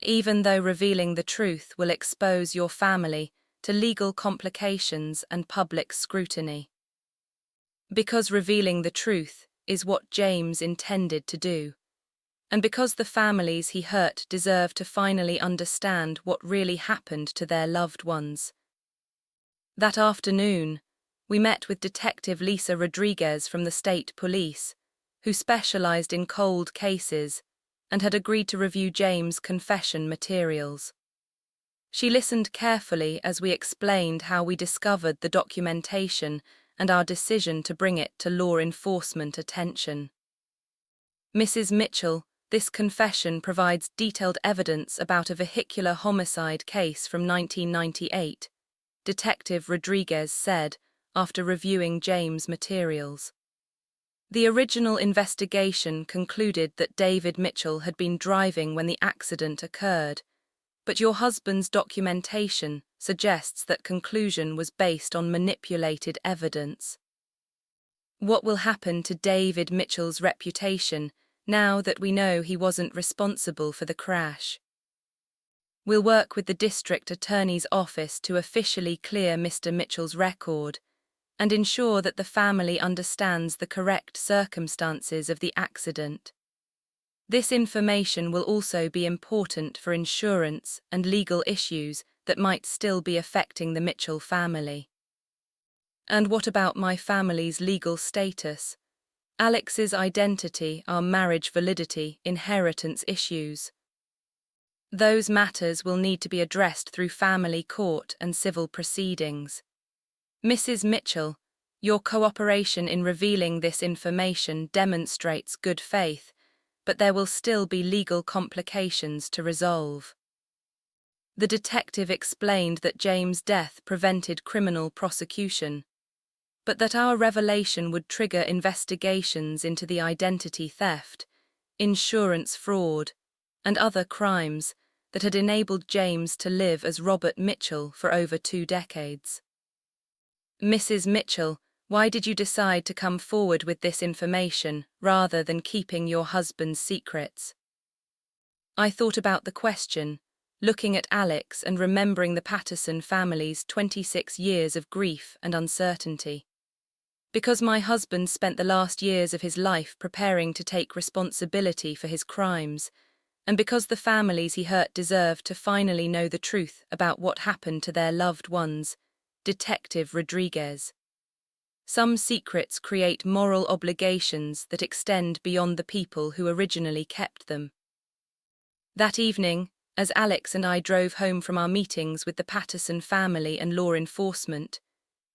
Even though revealing the truth will expose your family to legal complications and public scrutiny. Because revealing the truth is what James intended to do, and because the families he hurt deserve to finally understand what really happened to their loved ones. That afternoon, we met with Detective Lisa Rodriguez from the state police, who specialized in cold cases and had agreed to review James' confession materials. She listened carefully as we explained how we discovered the documentation and our decision to bring it to law enforcement attention. Mrs. Mitchell, this confession provides detailed evidence about a vehicular homicide case from 1998, Detective Rodriguez said after reviewing James' materials. The original investigation concluded that David Mitchell had been driving when the accident occurred, but your husband's documentation suggests that conclusion was based on manipulated evidence. What will happen to David Mitchell's reputation now that we know he wasn't responsible for the crash? We'll work with the district attorney's office to officially clear Mr. Mitchell's record and ensure that the family understands the correct circumstances of the accident. This information will also be important for insurance and legal issues that might still be affecting the Mitchell family. And what about my family's legal status? Alex's identity, our marriage validity, inheritance issues. Those matters will need to be addressed through family court and civil proceedings. Mrs. Mitchell, your cooperation in revealing this information demonstrates good faith, but there will still be legal complications to resolve. The detective explained that James' death prevented criminal prosecution, but that our revelation would trigger investigations into the identity theft, insurance fraud, and other crimes that had enabled James to live as Robert Mitchell for over 2 decades. Mrs. Mitchell, why did you decide to come forward with this information rather than keeping your husband's secrets? I thought about the question, looking at Alex and remembering the Patterson family's 26 years of grief and uncertainty. Because my husband spent the last years of his life preparing to take responsibility for his crimes, and because the families he hurt deserve to finally know the truth about what happened to their loved ones, Detective Rodriguez. Some secrets create moral obligations that extend beyond the people who originally kept them. That evening, as Alex and I drove home from our meetings with the Patterson family and law enforcement,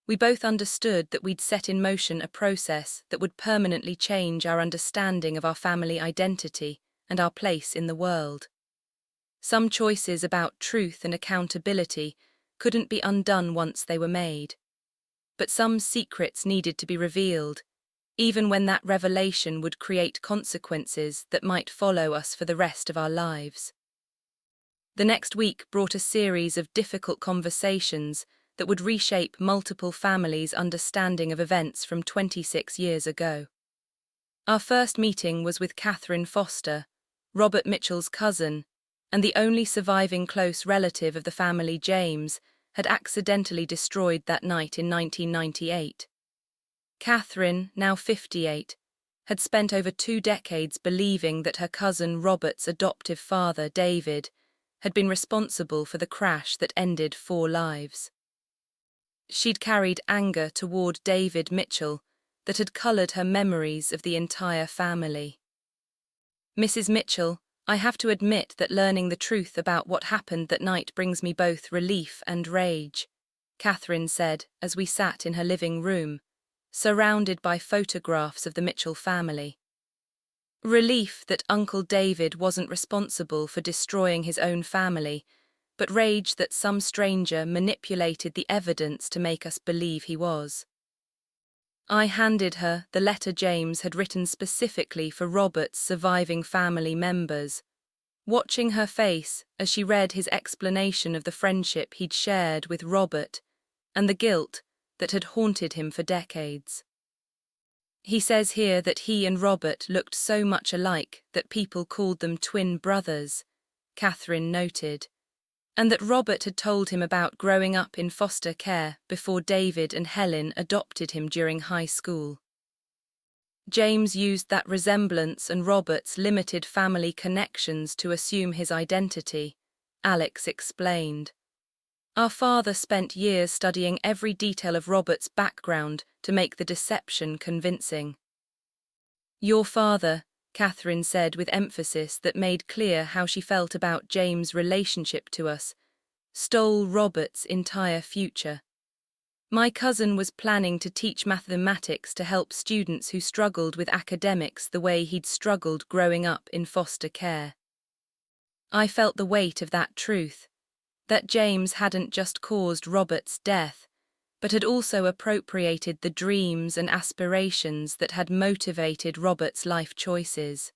We both understood that we'd set in motion a process that would permanently change our understanding of our family identity and our place in the world. Some choices about truth and accountability couldn't be undone once they were made. But some secrets needed to be revealed, even when that revelation would create consequences that might follow us for the rest of our lives. The next week brought a series of difficult conversations that would reshape multiple families' understanding of events from 26 years ago. Our first meeting was with Catherine Foster, Robert Mitchell's cousin, and the only surviving close relative of the family. James had accidentally destroyed that night in 1998. Catherine, now 58, had spent over 2 decades believing that her cousin Robert's adoptive father, David, had been responsible for the crash that ended 4 lives. She'd carried anger toward David Mitchell that had colored her memories of the entire family. "Mrs. Mitchell, I have to admit that learning the truth about what happened that night brings me both relief and rage," Catherine said as we sat in her living room, surrounded by photographs of the Mitchell family. Relief that Uncle David wasn't responsible for destroying his own family, but rage that some stranger manipulated the evidence to make us believe he was. I handed her the letter James had written specifically for Robert's surviving family members, watching her face as she read his explanation of the friendship he'd shared with Robert and the guilt that had haunted him for decades. "He says here that he and Robert looked so much alike that people called them twin brothers," Catherine noted, "and that Robert had told him about growing up in foster care before David and Helen adopted him during high school. James used that resemblance and Robert's limited family connections to assume his identity," Alex explained. "Our father spent years studying every detail of Robert's background to make the deception convincing." "Your father," Catherine said with emphasis that made clear how she felt about James' relationship to us, "stole Robert's entire future. My cousin was planning to teach mathematics to help students who struggled with academics the way he'd struggled growing up in foster care. I felt the weight of that truth, that James hadn't just caused Robert's death, but had also appropriated the dreams and aspirations that had motivated Robert's life choices.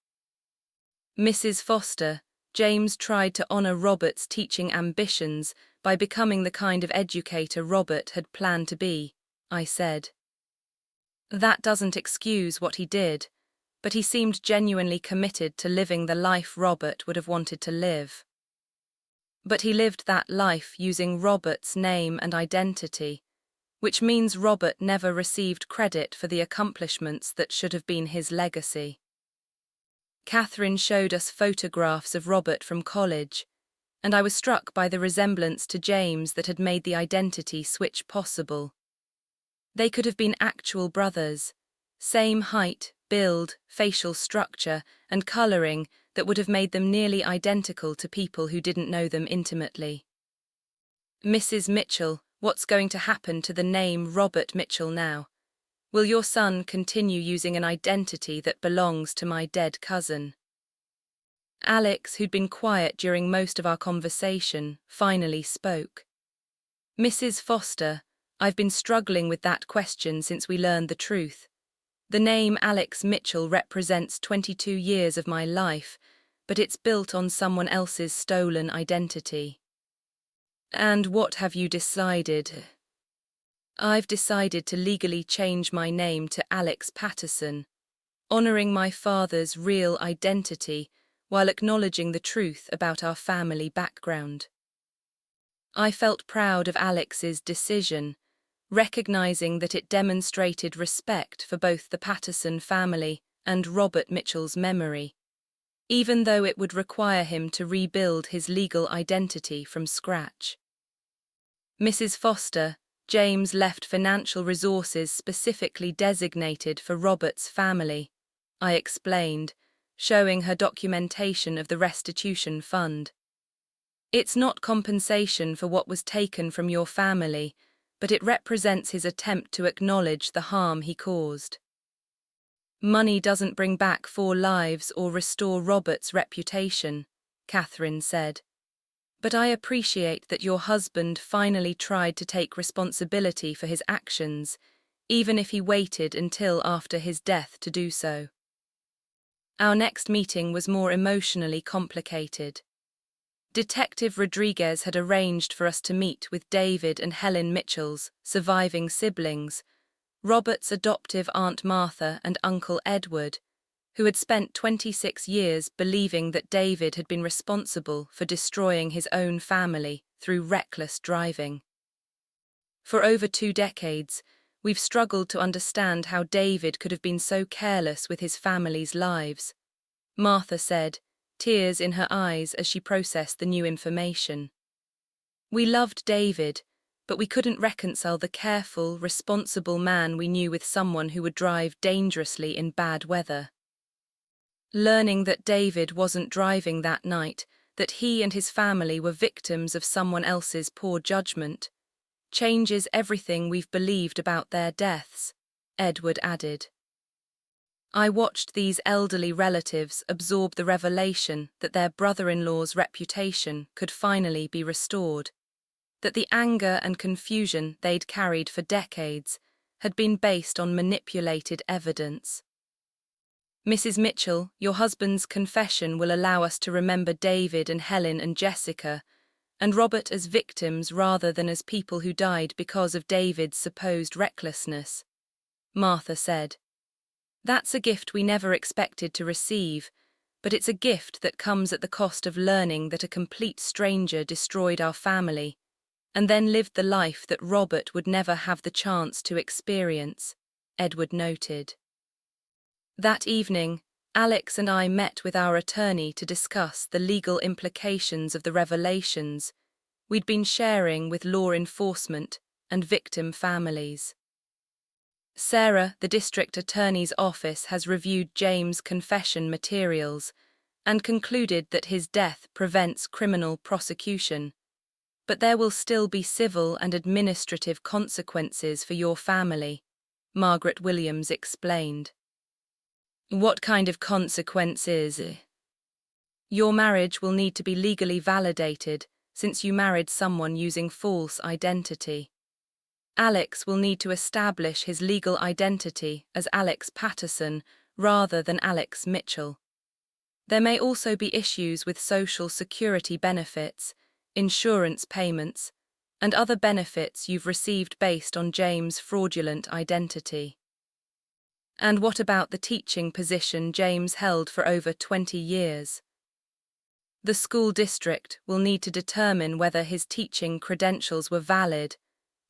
Mrs. Foster, James tried to honor Robert's teaching ambitions by becoming the kind of educator Robert had planned to be," I said. "That doesn't excuse what he did, but he seemed genuinely committed to living the life Robert would have wanted to live. But he lived that life using Robert's name and identity, which means Robert never received credit for the accomplishments that should have been his legacy." Catherine showed us photographs of Robert from college, and I was struck by the resemblance to James that had made the identity switch possible. They could have been actual brothers, same height, build, facial structure, and coloring that would have made them nearly identical to people who didn't know them intimately. "Mrs. Mitchell, what's going to happen to the name Robert Mitchell now? Will your son continue using an identity that belongs to my dead cousin?" Alex, who'd been quiet during most of our conversation, finally spoke. "Mrs. Foster, I've been struggling with that question since we learned the truth. The name Alex Mitchell represents 22 years of my life, but it's built on someone else's stolen identity." "And what have you decided?" "I've decided to legally change my name to Alex Patterson, honoring my father's real identity while acknowledging the truth about our family background." I felt proud of Alex's decision, recognizing that it demonstrated respect for both the Patterson family and Robert Mitchell's memory, even though it would require him to rebuild his legal identity from scratch. "Mrs. Foster, James left financial resources specifically designated for Robert's family," I explained, showing her documentation of the restitution fund. "It's not compensation for what was taken from your family, but it represents his attempt to acknowledge the harm he caused. "Money doesn't bring back 4 lives or restore Robert's reputation," Catherine said. "But I appreciate that your husband finally tried to take responsibility for his actions, even if he waited until after his death to do so." Our next meeting was more emotionally complicated. Detective Rodriguez had arranged for us to meet with David and Helen Mitchell's surviving siblings, Robert's adoptive Aunt Martha and Uncle Edward, who had spent 26 years believing that David had been responsible for destroying his own family through reckless driving. For over 2 decades, we've struggled to understand how David could have been so careless with his family's lives, Martha said, tears in her eyes as she processed the new information. "We loved David, but we couldn't reconcile the careful, responsible man we knew with someone who would drive dangerously in bad weather." Learning that David wasn't driving that night, that he and his family were victims of someone else's poor judgment, changes everything we've believed about their deaths, Edward added. "I watched these elderly relatives absorb the revelation that their brother-in-law's reputation could finally be restored, that the anger and confusion they'd carried for decades had been based on manipulated evidence. Mrs. Mitchell, your husband's confession will allow us to remember David and Helen and Jessica and Robert as victims rather than as people who died because of David's supposed recklessness," Martha said. "That's a gift we never expected to receive, but it's a gift that comes at the cost of learning that a complete stranger destroyed our family and then lived the life that Robert would never have the chance to experience," Edward noted. That evening, Alex and I met with our attorney to discuss the legal implications of the revelations we'd been sharing with law enforcement and victim families. Sarah, the district attorney's office, has reviewed James' confession materials and concluded that his death prevents criminal prosecution, but there will still be civil and administrative consequences for your family, Margaret Williams explained. "What kind of consequences?" "Your marriage will need to be legally validated since you married someone using false identity. Alex will need to establish his legal identity as Alex Patterson rather than Alex Mitchell. There may also be issues with Social Security benefits, insurance payments, and other benefits you've received based on James' fraudulent identity." "And what about the teaching position James held for over 20 years? "The school district will need to determine whether his teaching credentials were valid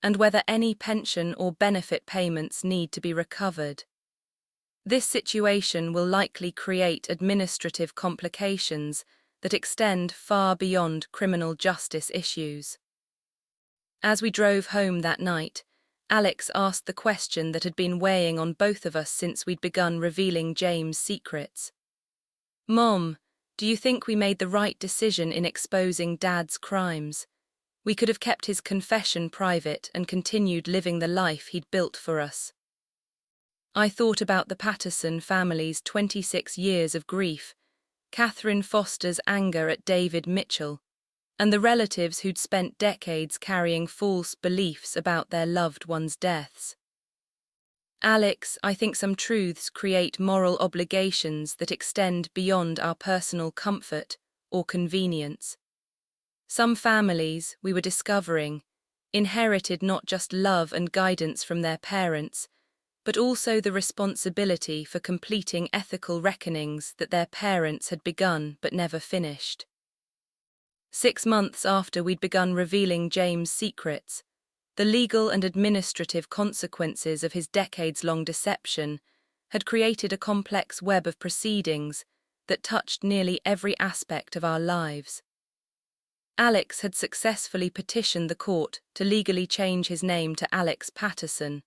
and whether any pension or benefit payments need to be recovered. This situation will likely create administrative complications that extend far beyond criminal justice issues." As we drove home that night, Alex asked the question that had been weighing on both of us since we'd begun revealing James' secrets. "Mom, do you think we made the right decision in exposing Dad's crimes? We could have kept his confession private and continued living the life he'd built for us." I thought about the Patterson family's 26 years of grief, Catherine Foster's anger at David Mitchell, and the relatives who'd spent decades carrying false beliefs about their loved ones' deaths. "Alex, I think some truths create moral obligations that extend beyond our personal comfort or convenience. Some families, we were discovering, inherited not just love and guidance from their parents, but also the responsibility for completing ethical reckonings that their parents had begun but never finished." 6 months after we'd begun revealing James' secrets, the legal and administrative consequences of his decades-long deception had created a complex web of proceedings that touched nearly every aspect of our lives. Alex had successfully petitioned the court to legally change his name to Alex Patterson,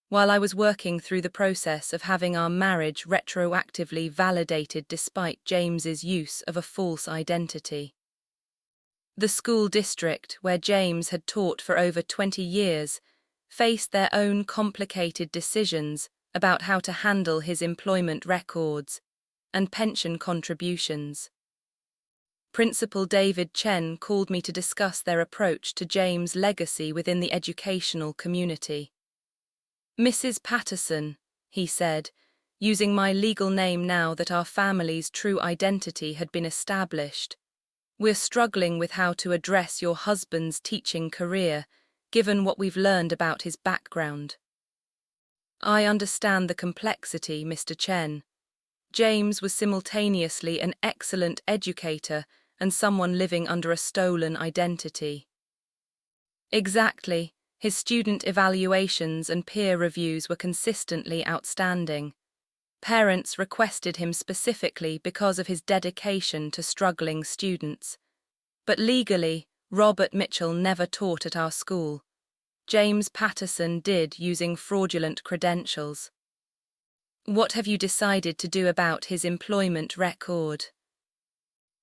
while I was working through the process of having our marriage retroactively validated despite James's use of a false identity. The school district, where James had taught for over 20 years, faced their own complicated decisions about how to handle his employment records and pension contributions. Principal David Chen called me to discuss their approach to James' legacy within the educational community. "Mrs. Patterson," he said, using my legal name now that our family's true identity had been established, "we're struggling with how to address your husband's teaching career, given what we've learned about his background." "I understand the complexity, Mr. Chen. James was simultaneously an excellent educator and someone living under a stolen identity." "Exactly. His student evaluations and peer reviews were consistently outstanding. Parents requested him specifically because of his dedication to struggling students. But legally, Robert Mitchell never taught at our school. James Patterson did using fraudulent credentials." "What have you decided to do about his employment record?"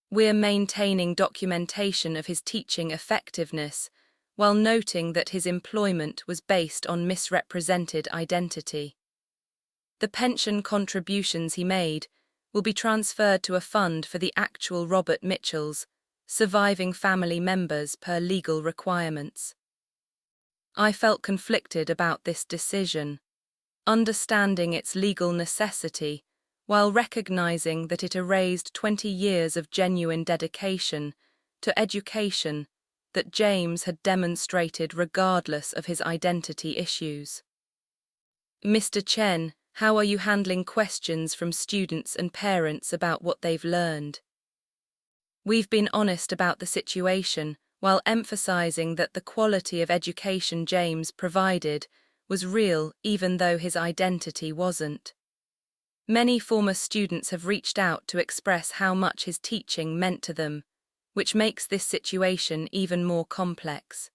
"We're maintaining documentation of his teaching effectiveness, while noting that his employment was based on misrepresented identity. The pension contributions he made will be transferred to a fund for the actual Robert Mitchell's surviving family members per legal requirements." I felt conflicted about this decision, understanding its legal necessity, while recognizing that it erased 20 years of genuine dedication to education that James had demonstrated regardless of his identity issues. "Mr. Chen, how are you handling questions from students and parents about what they've learned?" "We've been honest about the situation, while emphasizing that the quality of education James provided was real even though his identity wasn't. Many former students have reached out to express how much his teaching meant to them, which makes this situation even more complex.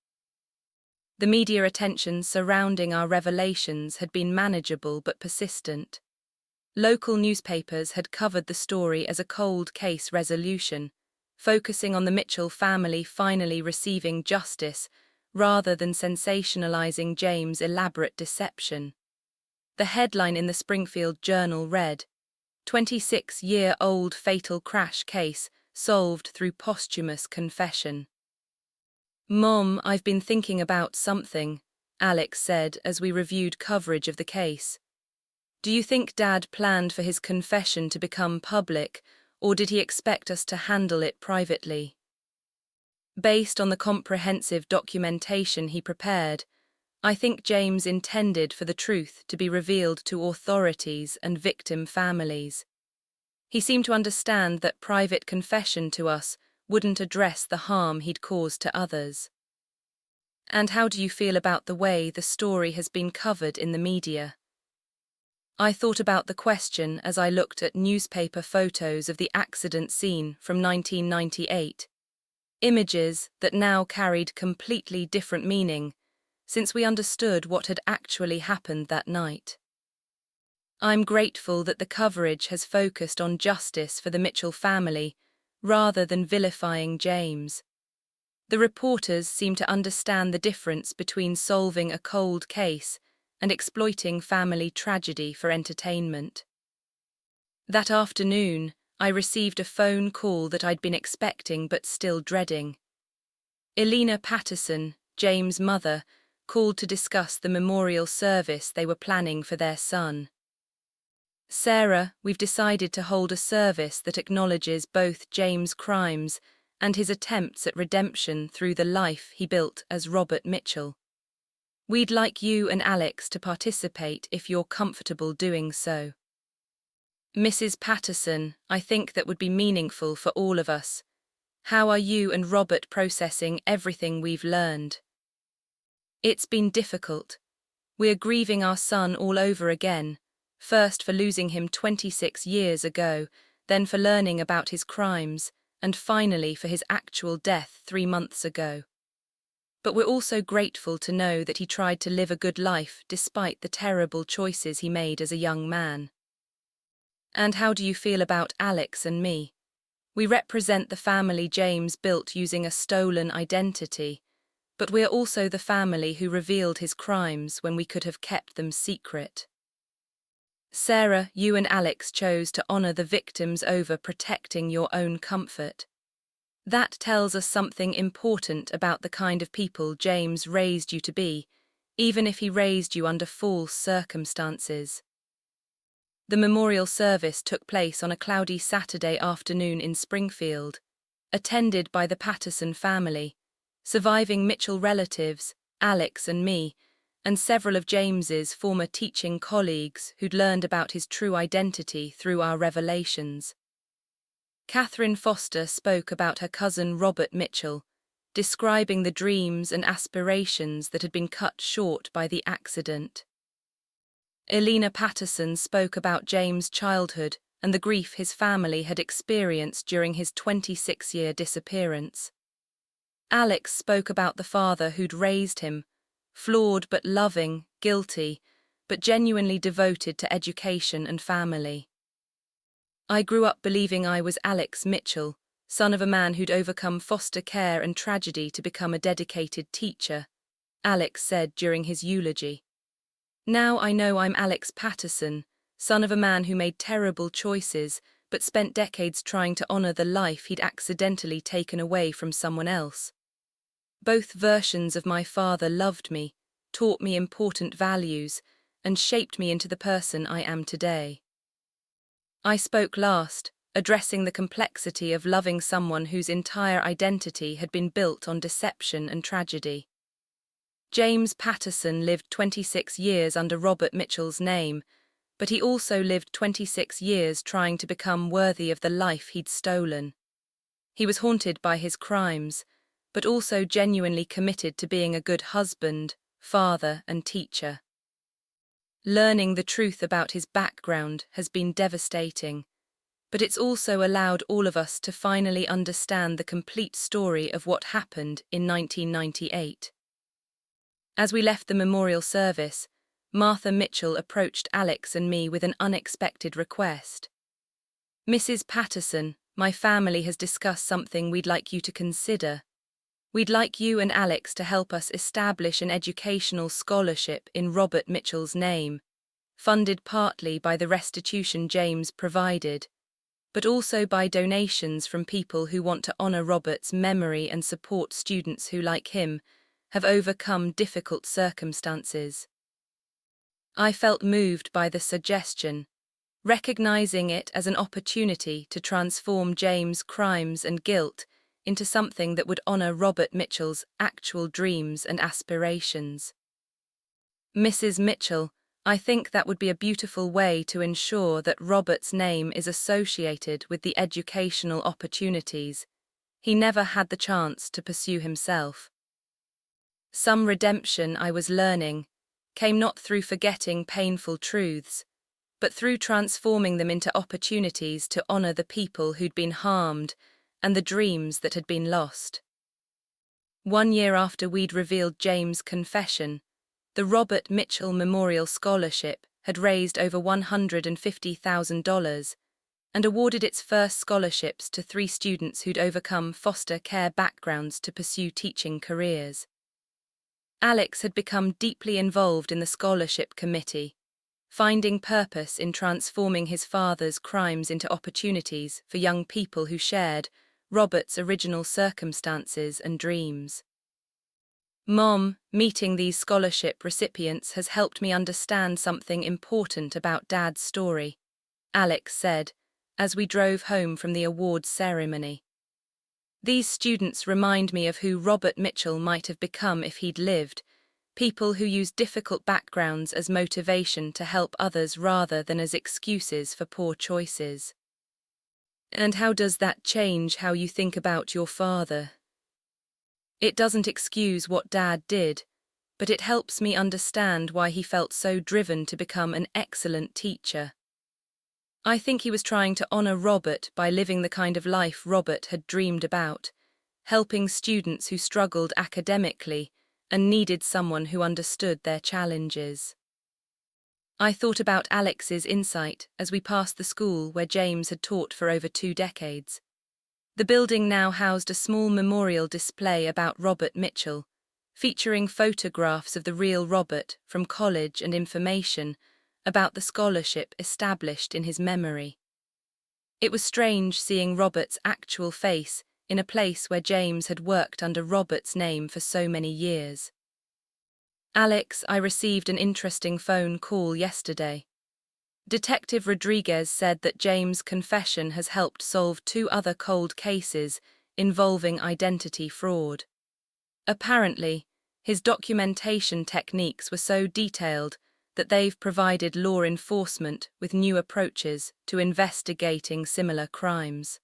The media attention surrounding our revelations had been manageable but persistent. Local newspapers had covered the story as a cold case resolution, focusing on the Mitchell family finally receiving justice rather than sensationalizing James' elaborate deception. The headline in the Springfield Journal read, "26-year-old fatal crash case solved through posthumous confession." "Mom, I've been thinking about something," Alex said as we reviewed coverage of the case. "Do you think Dad planned for his confession to become public, or did he expect us to handle it privately?" "Based on the comprehensive documentation he prepared, I think James intended for the truth to be revealed to authorities and victim families. He seemed to understand that private confession to us wouldn't address the harm he'd caused to others." "And how do you feel about the way the story has been covered in the media?" I thought about the question as I looked at newspaper photos of the accident scene from 1998. Images that now carried completely different meaning, since we understood what had actually happened that night. I'm grateful that the coverage has focused on justice for the Mitchell family, rather than vilifying James. The reporters seem to understand the difference between solving a cold case and exploiting family tragedy for entertainment. That afternoon, I received a phone call that I'd been expecting but still dreading. Elena Patterson, James' mother, called to discuss the memorial service they were planning for their son. "Sarah, we've decided to hold a service that acknowledges both James' crimes and his attempts at redemption through the life he built as Robert Mitchell. We'd like you and Alex to participate if you're comfortable doing so." "Mrs. Patterson, I think that would be meaningful for all of us. How are you and Robert processing everything we've learned?" "It's been difficult. We're grieving our son all over again, first for losing him 26 years ago, then for learning about his crimes, and finally for his actual death 3 months ago. But we're also grateful to know that he tried to live a good life despite the terrible choices he made as a young man." "And how do you feel about Alex and me? We represent the family James built using a stolen identity, but we're also the family who revealed his crimes when we could have kept them secret. Sarah, you and Alex chose to honor the victims over protecting your own comfort. That tells us something important about the kind of people James raised you to be, even if he raised you under false circumstances. The memorial service took place on a cloudy Saturday afternoon in Springfield, attended by the Patterson family, surviving Mitchell relatives, Alex and me, and several of James's former teaching colleagues who'd learned about his true identity through our revelations. Catherine Foster spoke about her cousin Robert Mitchell, describing the dreams and aspirations that had been cut short by the accident. Elena Patterson spoke about James' childhood and the grief his family had experienced during his 26-year disappearance. Alex spoke about the father who'd raised him, flawed but loving, guilty, but genuinely devoted to education and family. I grew up believing I was Alex Mitchell, son of a man who'd overcome foster care and tragedy to become a dedicated teacher, Alex said during his eulogy. Now I know I'm Alex Patterson, son of a man who made terrible choices but spent decades trying to honor the life he'd accidentally taken away from someone else. Both versions of my father loved me, taught me important values, and shaped me into the person I am today. I spoke last, addressing the complexity of loving someone whose entire identity had been built on deception and tragedy. James Patterson lived 26 years under Robert Mitchell's name, but he also lived 26 years trying to become worthy of the life he'd stolen. He was haunted by his crimes, but also genuinely committed to being a good husband, father, and teacher. Learning the truth about his background has been devastating, but it's also allowed all of us to finally understand the complete story of what happened in 1998. As we left the memorial service, Martha Mitchell approached Alex and me with an unexpected request. "Mrs. Patterson, my family has discussed something we'd like you to consider. We'd like you and Alex to help us establish an educational scholarship in Robert Mitchell's name, funded partly by the restitution James provided, but also by donations from people who want to honor Robert's memory and support students who, like him, have overcome difficult circumstances." I felt moved by the suggestion, recognizing it as an opportunity to transform James' crimes and guilt into something that would honor Robert Mitchell's actual dreams and aspirations. "Mrs. Mitchell, I think that would be a beautiful way to ensure that Robert's name is associated with the educational opportunities he never had the chance to pursue himself. Some redemption, I was learning, came not through forgetting painful truths, but through transforming them into opportunities to honor the people who'd been harmed and the dreams that had been lost." 1 year after we'd revealed James' confession, the Robert Mitchell Memorial Scholarship had raised over $150,000 and awarded its first scholarships to 3 students who'd overcome foster care backgrounds to pursue teaching careers. Alex had become deeply involved in the scholarship committee, finding purpose in transforming his father's crimes into opportunities for young people who shared Robert's original circumstances and dreams. "Mom, meeting these scholarship recipients has helped me understand something important about Dad's story," Alex said, as we drove home from the awards ceremony. "These students remind me of who Robert Mitchell might have become if he'd lived, people who use difficult backgrounds as motivation to help others rather than as excuses for poor choices." "And how does that change how you think about your father?" "It doesn't excuse what Dad did, but it helps me understand why he felt so driven to become an excellent teacher. I think he was trying to honor Robert by living the kind of life Robert had dreamed about, helping students who struggled academically and needed someone who understood their challenges." I thought about Alex's insight as we passed the school where James had taught for over 2 decades. The building now housed a small memorial display about Robert Mitchell, featuring photographs of the real Robert from college and information about the scholarship established in his memory. It was strange seeing Robert's actual face in a place where James had worked under Robert's name for so many years. Alex, I received an interesting phone call yesterday. Detective Rodriguez said that James' confession has helped solve 2 other cold cases involving identity fraud. Apparently, his documentation techniques were so detailed that they've provided law enforcement with new approaches to investigating similar crimes.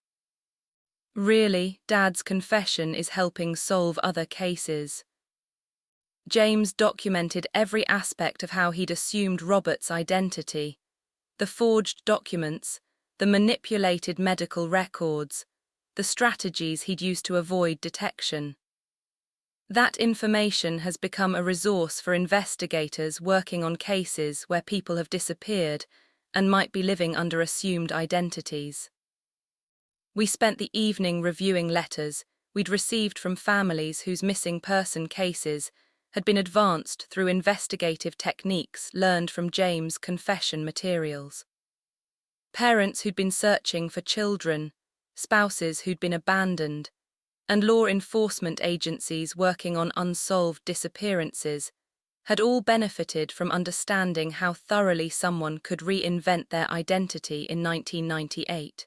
Really, Dad's confession is helping solve other cases. James documented every aspect of how he'd assumed Robert's identity: the forged documents, the manipulated medical records, the strategies he'd used to avoid detection. That information has become a resource for investigators working on cases where people have disappeared and might be living under assumed identities. We spent the evening reviewing letters we'd received from families whose missing person cases had been advanced through investigative techniques learned from James' confession materials. Parents who'd been searching for children, spouses who'd been abandoned, and law enforcement agencies working on unsolved disappearances had all benefited from understanding how thoroughly someone could reinvent their identity in 1998.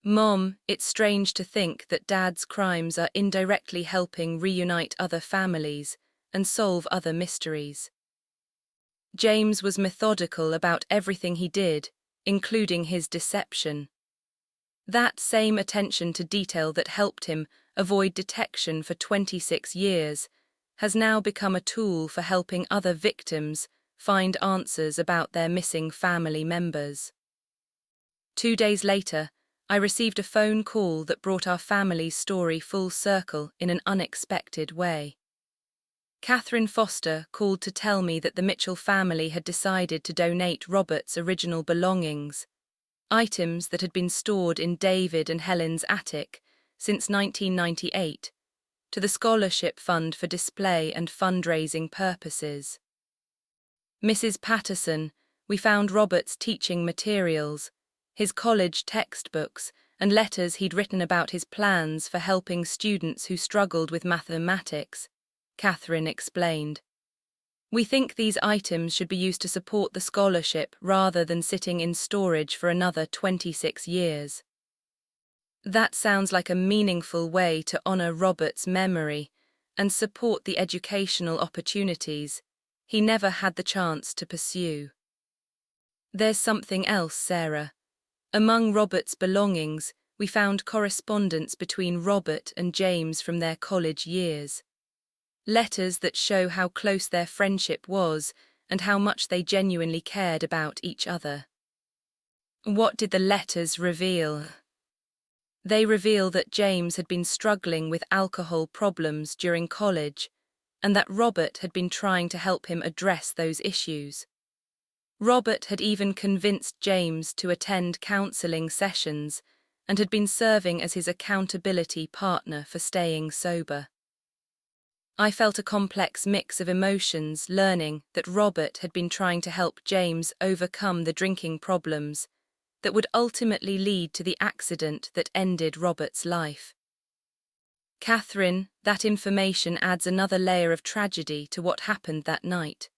Mom, it's strange to think that Dad's crimes are indirectly helping reunite other families and solve other mysteries. James was methodical about everything he did, including his deception. That same attention to detail that helped him avoid detection for 26 years has now become a tool for helping other victims find answers about their missing family members. 2 days later, I received a phone call that brought our family's story full circle in an unexpected way. Catherine Foster called to tell me that the Mitchell family had decided to donate Robert's original belongings, items that had been stored in David and Helen's attic since 1998, to the Scholarship Fund for display and fundraising purposes. Mrs. Patterson, we found Robert's teaching materials, his college textbooks, and letters he'd written about his plans for helping students who struggled with mathematics, Catherine explained. We think these items should be used to support the scholarship rather than sitting in storage for another 26 years. That sounds like a meaningful way to honor Robert's memory and support the educational opportunities he never had the chance to pursue. There's something else, Sarah. Among Robert's belongings, we found correspondence between Robert and James from their college years. Letters that show how close their friendship was and how much they genuinely cared about each other. What did the letters reveal? They reveal that James had been struggling with alcohol problems during college, and that Robert had been trying to help him address those issues. Robert had even convinced James to attend counseling sessions and had been serving as his accountability partner for staying sober. I felt a complex mix of emotions learning that Robert had been trying to help James overcome the drinking problems that would ultimately lead to the accident that ended Robert's life. Catherine, that information adds another layer of tragedy to what happened that night.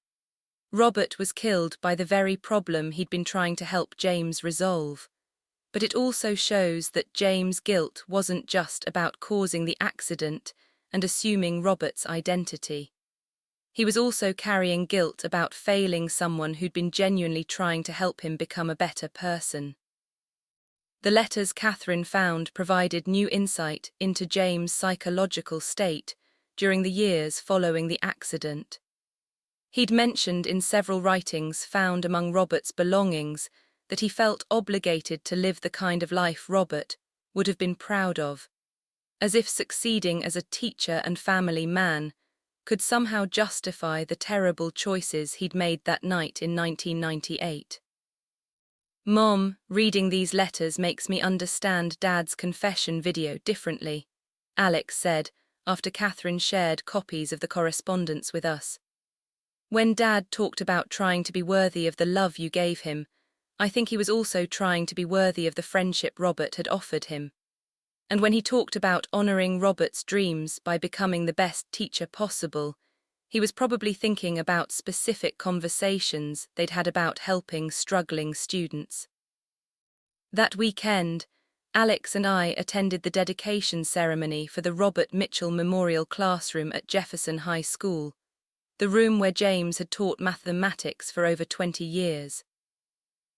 Robert was killed by the very problem he'd been trying to help James resolve. But it also shows that James' guilt wasn't just about causing the accident and assuming Robert's identity. He was also carrying guilt about failing someone who'd been genuinely trying to help him become a better person. The letters Catherine found provided new insight into James' psychological state during the years following the accident. He'd mentioned in several writings found among Robert's belongings that he felt obligated to live the kind of life Robert would have been proud of, as if succeeding as a teacher and family man could somehow justify the terrible choices he'd made that night in 1998. Mom, reading these letters makes me understand Dad's confession video differently, Alex said after Catherine shared copies of the correspondence with us. When Dad talked about trying to be worthy of the love you gave him, I think he was also trying to be worthy of the friendship Robert had offered him. And when he talked about honoring Robert's dreams by becoming the best teacher possible, he was probably thinking about specific conversations they'd had about helping struggling students. That weekend, Alex and I attended the dedication ceremony for the Robert Mitchell Memorial Classroom at Jefferson High School, the room where James had taught mathematics for over 20 years.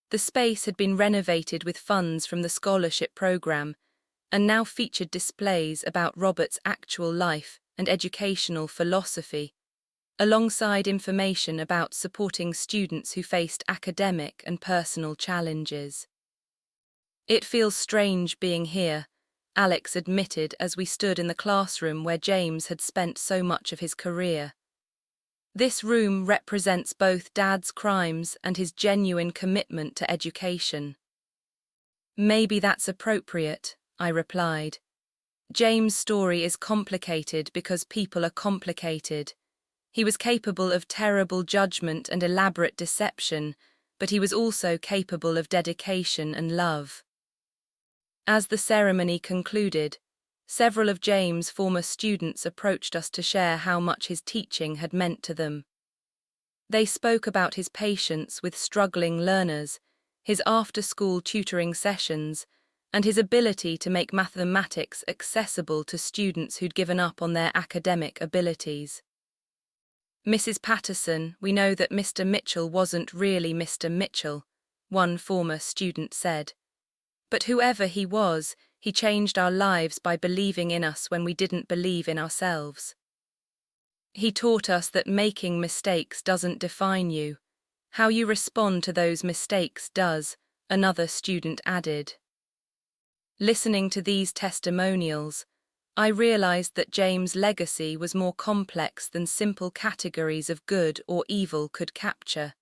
The space had been renovated with funds from the scholarship program and now featured displays about Robert's actual life and educational philosophy, alongside information about supporting students who faced academic and personal challenges. "It feels strange being here," Alex admitted as we stood in the classroom where James had spent so much of his career. "This room represents both Dad's crimes and his genuine commitment to education." "Maybe that's appropriate," I replied. "James' story is complicated because people are complicated. He was capable of terrible judgment and elaborate deception, but he was also capable of dedication and love." As the ceremony concluded, several of James' former students approached us to share how much his teaching had meant to them. They spoke about his patience with struggling learners, his after-school tutoring sessions, and his ability to make mathematics accessible to students who'd given up on their academic abilities. "Mrs. Patterson, we know that Mr. Mitchell wasn't really Mr. Mitchell," one former student said. "But whoever he was, he changed our lives by believing in us when we didn't believe in ourselves. He taught us that making mistakes doesn't define you. How you respond to those mistakes does," another student added. Listening to these testimonials, I realized that James' legacy was more complex than simple categories of good or evil could capture.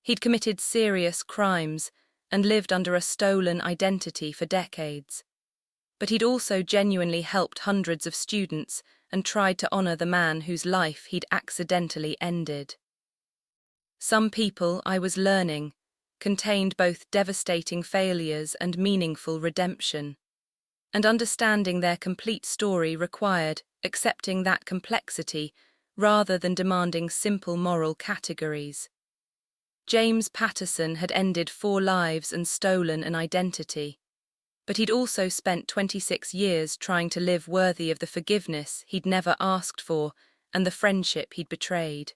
He'd committed serious crimes and lived under a stolen identity for decades. But he'd also genuinely helped hundreds of students and tried to honor the man whose life he'd accidentally ended. Some people, I was learning, contained both devastating failures and meaningful redemption. And understanding their complete story required accepting that complexity rather than demanding simple moral categories. James Patterson had ended 4 lives and stolen an identity, but he'd also spent 26 years trying to live worthy of the forgiveness he'd never asked for and the friendship he'd betrayed.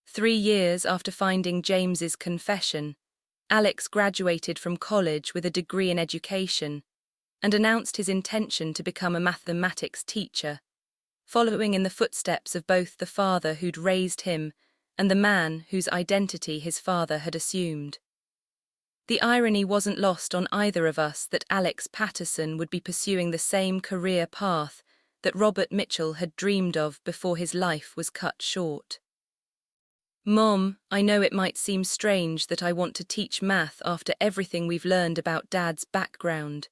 3 years after finding James's confession, Alex graduated from college with a degree in education and announced his intention to become a mathematics teacher, following in the footsteps of both the father who'd raised him and the man whose identity his father had assumed. The irony wasn't lost on either of us that Alex Patterson would be pursuing the same career path that Robert Mitchell had dreamed of before his life was cut short. "Mom, I know it might seem strange that I want to teach math after everything we've learned about Dad's background,"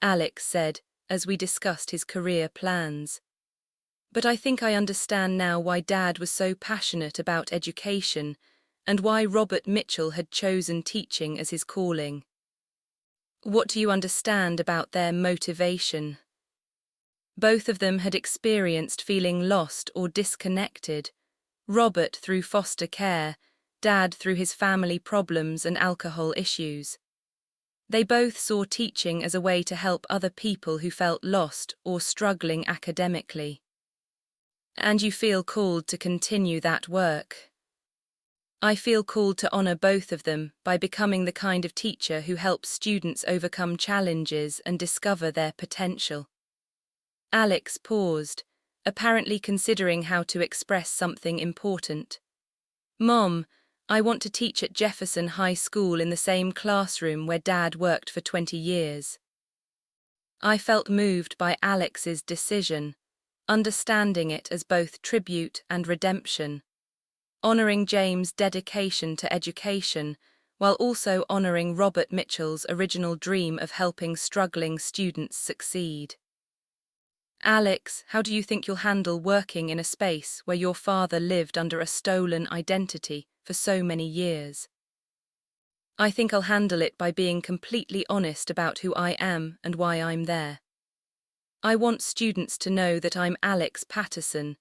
Alex said as we discussed his career plans. "But I think I understand now why Dad was so passionate about education and why Robert Mitchell had chosen teaching as his calling." "What do you understand about their motivation?" Both of them had experienced feeling lost or disconnected, Robert through foster care, Dad through his family problems and alcohol issues. They both saw teaching as a way to help other people who felt lost or struggling academically. "And you feel called to continue that work?" "I feel called to honor both of them by becoming the kind of teacher who helps students overcome challenges and discover their potential." Alex paused, apparently considering how to express something important. "Mom, I want to teach at Jefferson High School in the same classroom where Dad worked for 20 years. I felt moved by Alex's decision, understanding it as both tribute and redemption, honoring James' dedication to education while also honoring Robert Mitchell's original dream of helping struggling students succeed. Alex, how do you think you'll handle working in a space where your father lived under a stolen identity for so many years? I think I'll handle it by being completely honest about who I am and why I'm there. I want students to know that I'm Alex Patterson,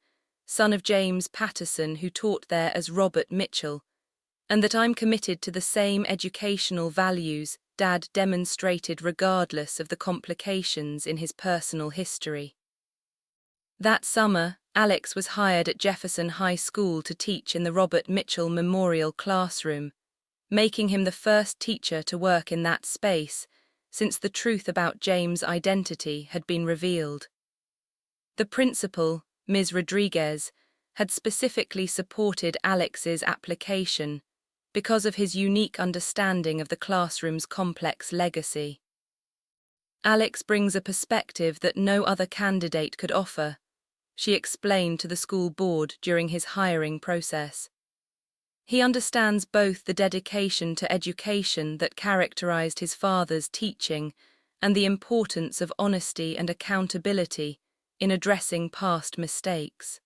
son of James Patterson who taught there as Robert Mitchell, and that I'm committed to the same educational values Dad demonstrated regardless of the complications in his personal history. That summer, Alex was hired at Jefferson High School to teach in the Robert Mitchell Memorial Classroom, making him the first teacher to work in that space since the truth about James' identity had been revealed. The principal, Ms. Rodriguez, had specifically supported Alex's application because of his unique understanding of the classroom's complex legacy. Alex brings a perspective that no other candidate could offer, she explained to the school board during his hiring process. He understands both the dedication to education that characterized his father's teaching and the importance of honesty and accountability in addressing past mistakes.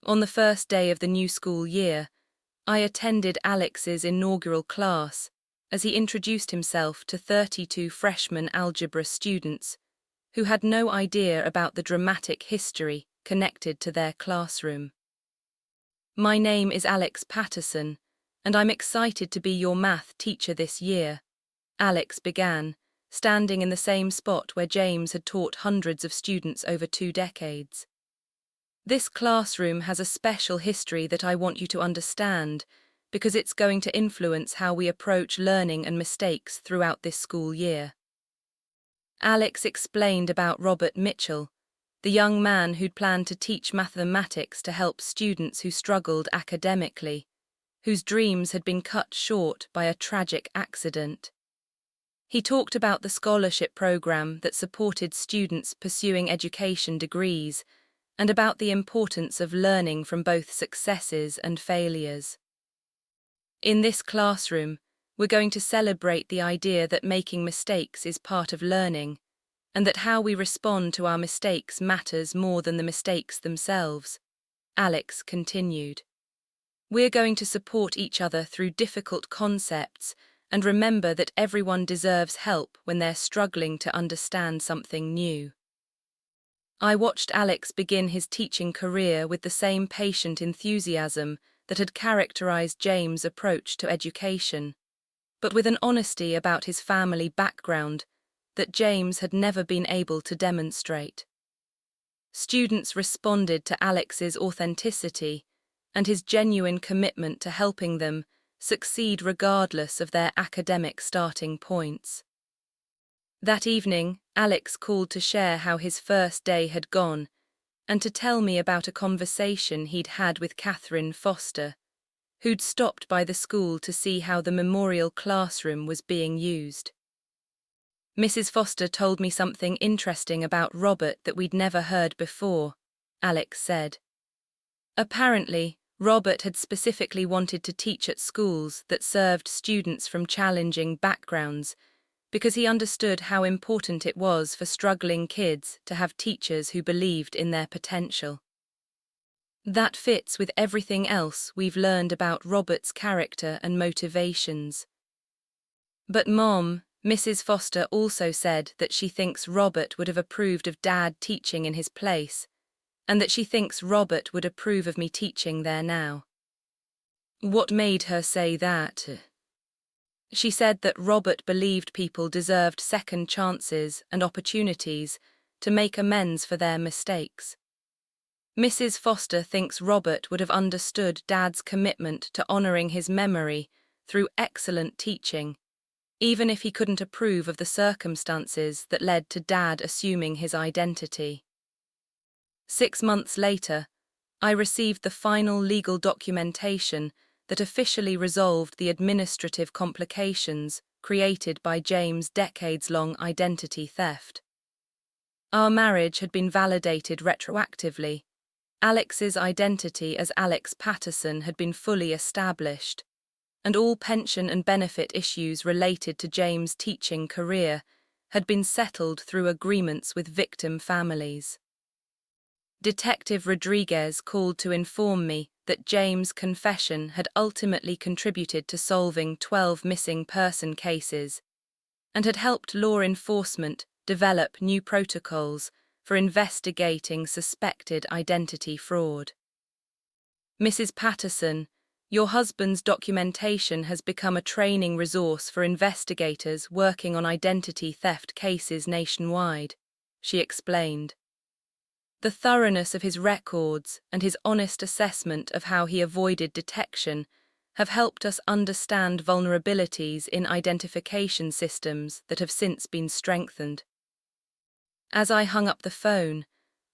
On the first day of the new school year, I attended Alex's inaugural class as he introduced himself to 32 freshman algebra students who had no idea about the dramatic history connected to their classroom. My name is Alex Patterson, and I'm excited to be your math teacher this year, Alex began, standing in the same spot where James had taught hundreds of students over 2 decades. This classroom has a special history that I want you to understand because it's going to influence how we approach learning and mistakes throughout this school year. Alex explained about Robert Mitchell, the young man who'd planned to teach mathematics to help students who struggled academically, whose dreams had been cut short by a tragic accident. He talked about the scholarship program that supported students pursuing education degrees and about the importance of learning from both successes and failures. In this classroom, we're going to celebrate the idea that making mistakes is part of learning, and that how we respond to our mistakes matters more than the mistakes themselves, Alex continued. We're going to support each other through difficult concepts and remember that everyone deserves help when they're struggling to understand something new. I watched Alex begin his teaching career with the same patient enthusiasm that had characterized James' approach to education, but with an honesty about his family background that James had never been able to demonstrate. Students responded to Alex's authenticity and his genuine commitment to helping them succeed regardless of their academic starting points. That evening, Alex called to share how his first day had gone and to tell me about a conversation he'd had with Catherine Foster, who'd stopped by the school to see how the memorial classroom was being used. Mrs. Foster told me something interesting about Robert that we'd never heard before, Alex said. Apparently, Robert had specifically wanted to teach at schools that served students from challenging backgrounds because he understood how important it was for struggling kids to have teachers who believed in their potential. That fits with everything else we've learned about Robert's character and motivations. But Mom, Mrs. Foster also said that she thinks Robert would have approved of Dad teaching in his place, and that she thinks Robert would approve of me teaching there now. What made her say that? She said that Robert believed people deserved second chances and opportunities to make amends for their mistakes. Mrs. Foster thinks Robert would have understood Dad's commitment to honoring his memory through excellent teaching, even if he couldn't approve of the circumstances that led to Dad assuming his identity. 6 months later, I received the final legal documentation that officially resolved the administrative complications created by James' decades-long identity theft. Our marriage had been validated retroactively. Alex's identity as Alex Patterson had been fully established, and all pension and benefit issues related to James' teaching career had been settled through agreements with victim families. Detective Rodriguez called to inform me that James' confession had ultimately contributed to solving 12 missing person cases and had helped law enforcement develop new protocols for investigating suspected identity fraud. Mrs. Patterson, your husband's documentation has become a training resource for investigators working on identity theft cases nationwide, she explained. The thoroughness of his records and his honest assessment of how he avoided detection have helped us understand vulnerabilities in identification systems that have since been strengthened. As I hung up the phone,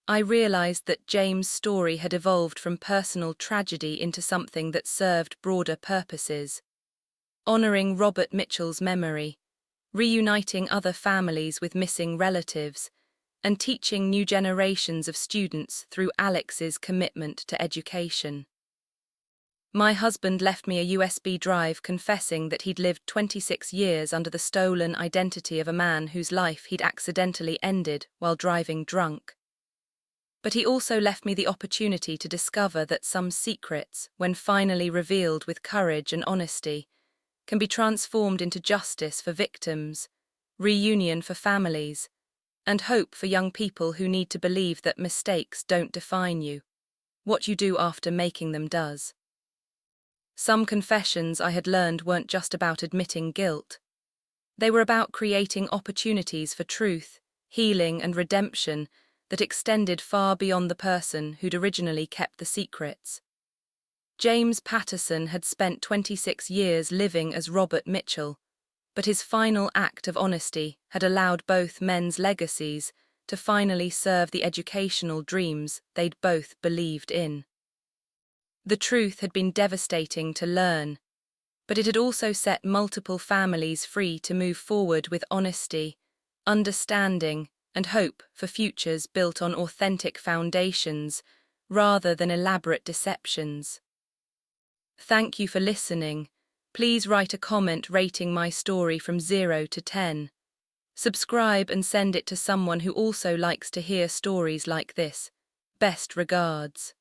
I realized that James' story had evolved from personal tragedy into something that served broader purposes, honoring Robert Mitchell's memory, reuniting other families with missing relatives, and teaching new generations of students through Alex's commitment to education. My husband left me a USB drive confessing that he'd lived 26 years under the stolen identity of a man whose life he'd accidentally ended while driving drunk. But he also left me the opportunity to discover that some secrets, when finally revealed with courage and honesty, can be transformed into justice for victims, reunion for families, and hope for young people who need to believe that mistakes don't define you. What you do after making them does. Some confessions I had learned weren't just about admitting guilt. They were about creating opportunities for truth, healing, and redemption that extended far beyond the person who'd originally kept the secrets. James Patterson had spent 26 years living as Robert Mitchell, but his final act of honesty had allowed both men's legacies to finally serve the educational dreams they'd both believed in. The truth had been devastating to learn, but it had also set multiple families free to move forward with honesty, understanding, and hope for futures built on authentic foundations rather than elaborate deceptions. Thank you for listening. Please write a comment rating my story from 0 to 10. Subscribe and send it to someone who also likes to hear stories like this. Best regards.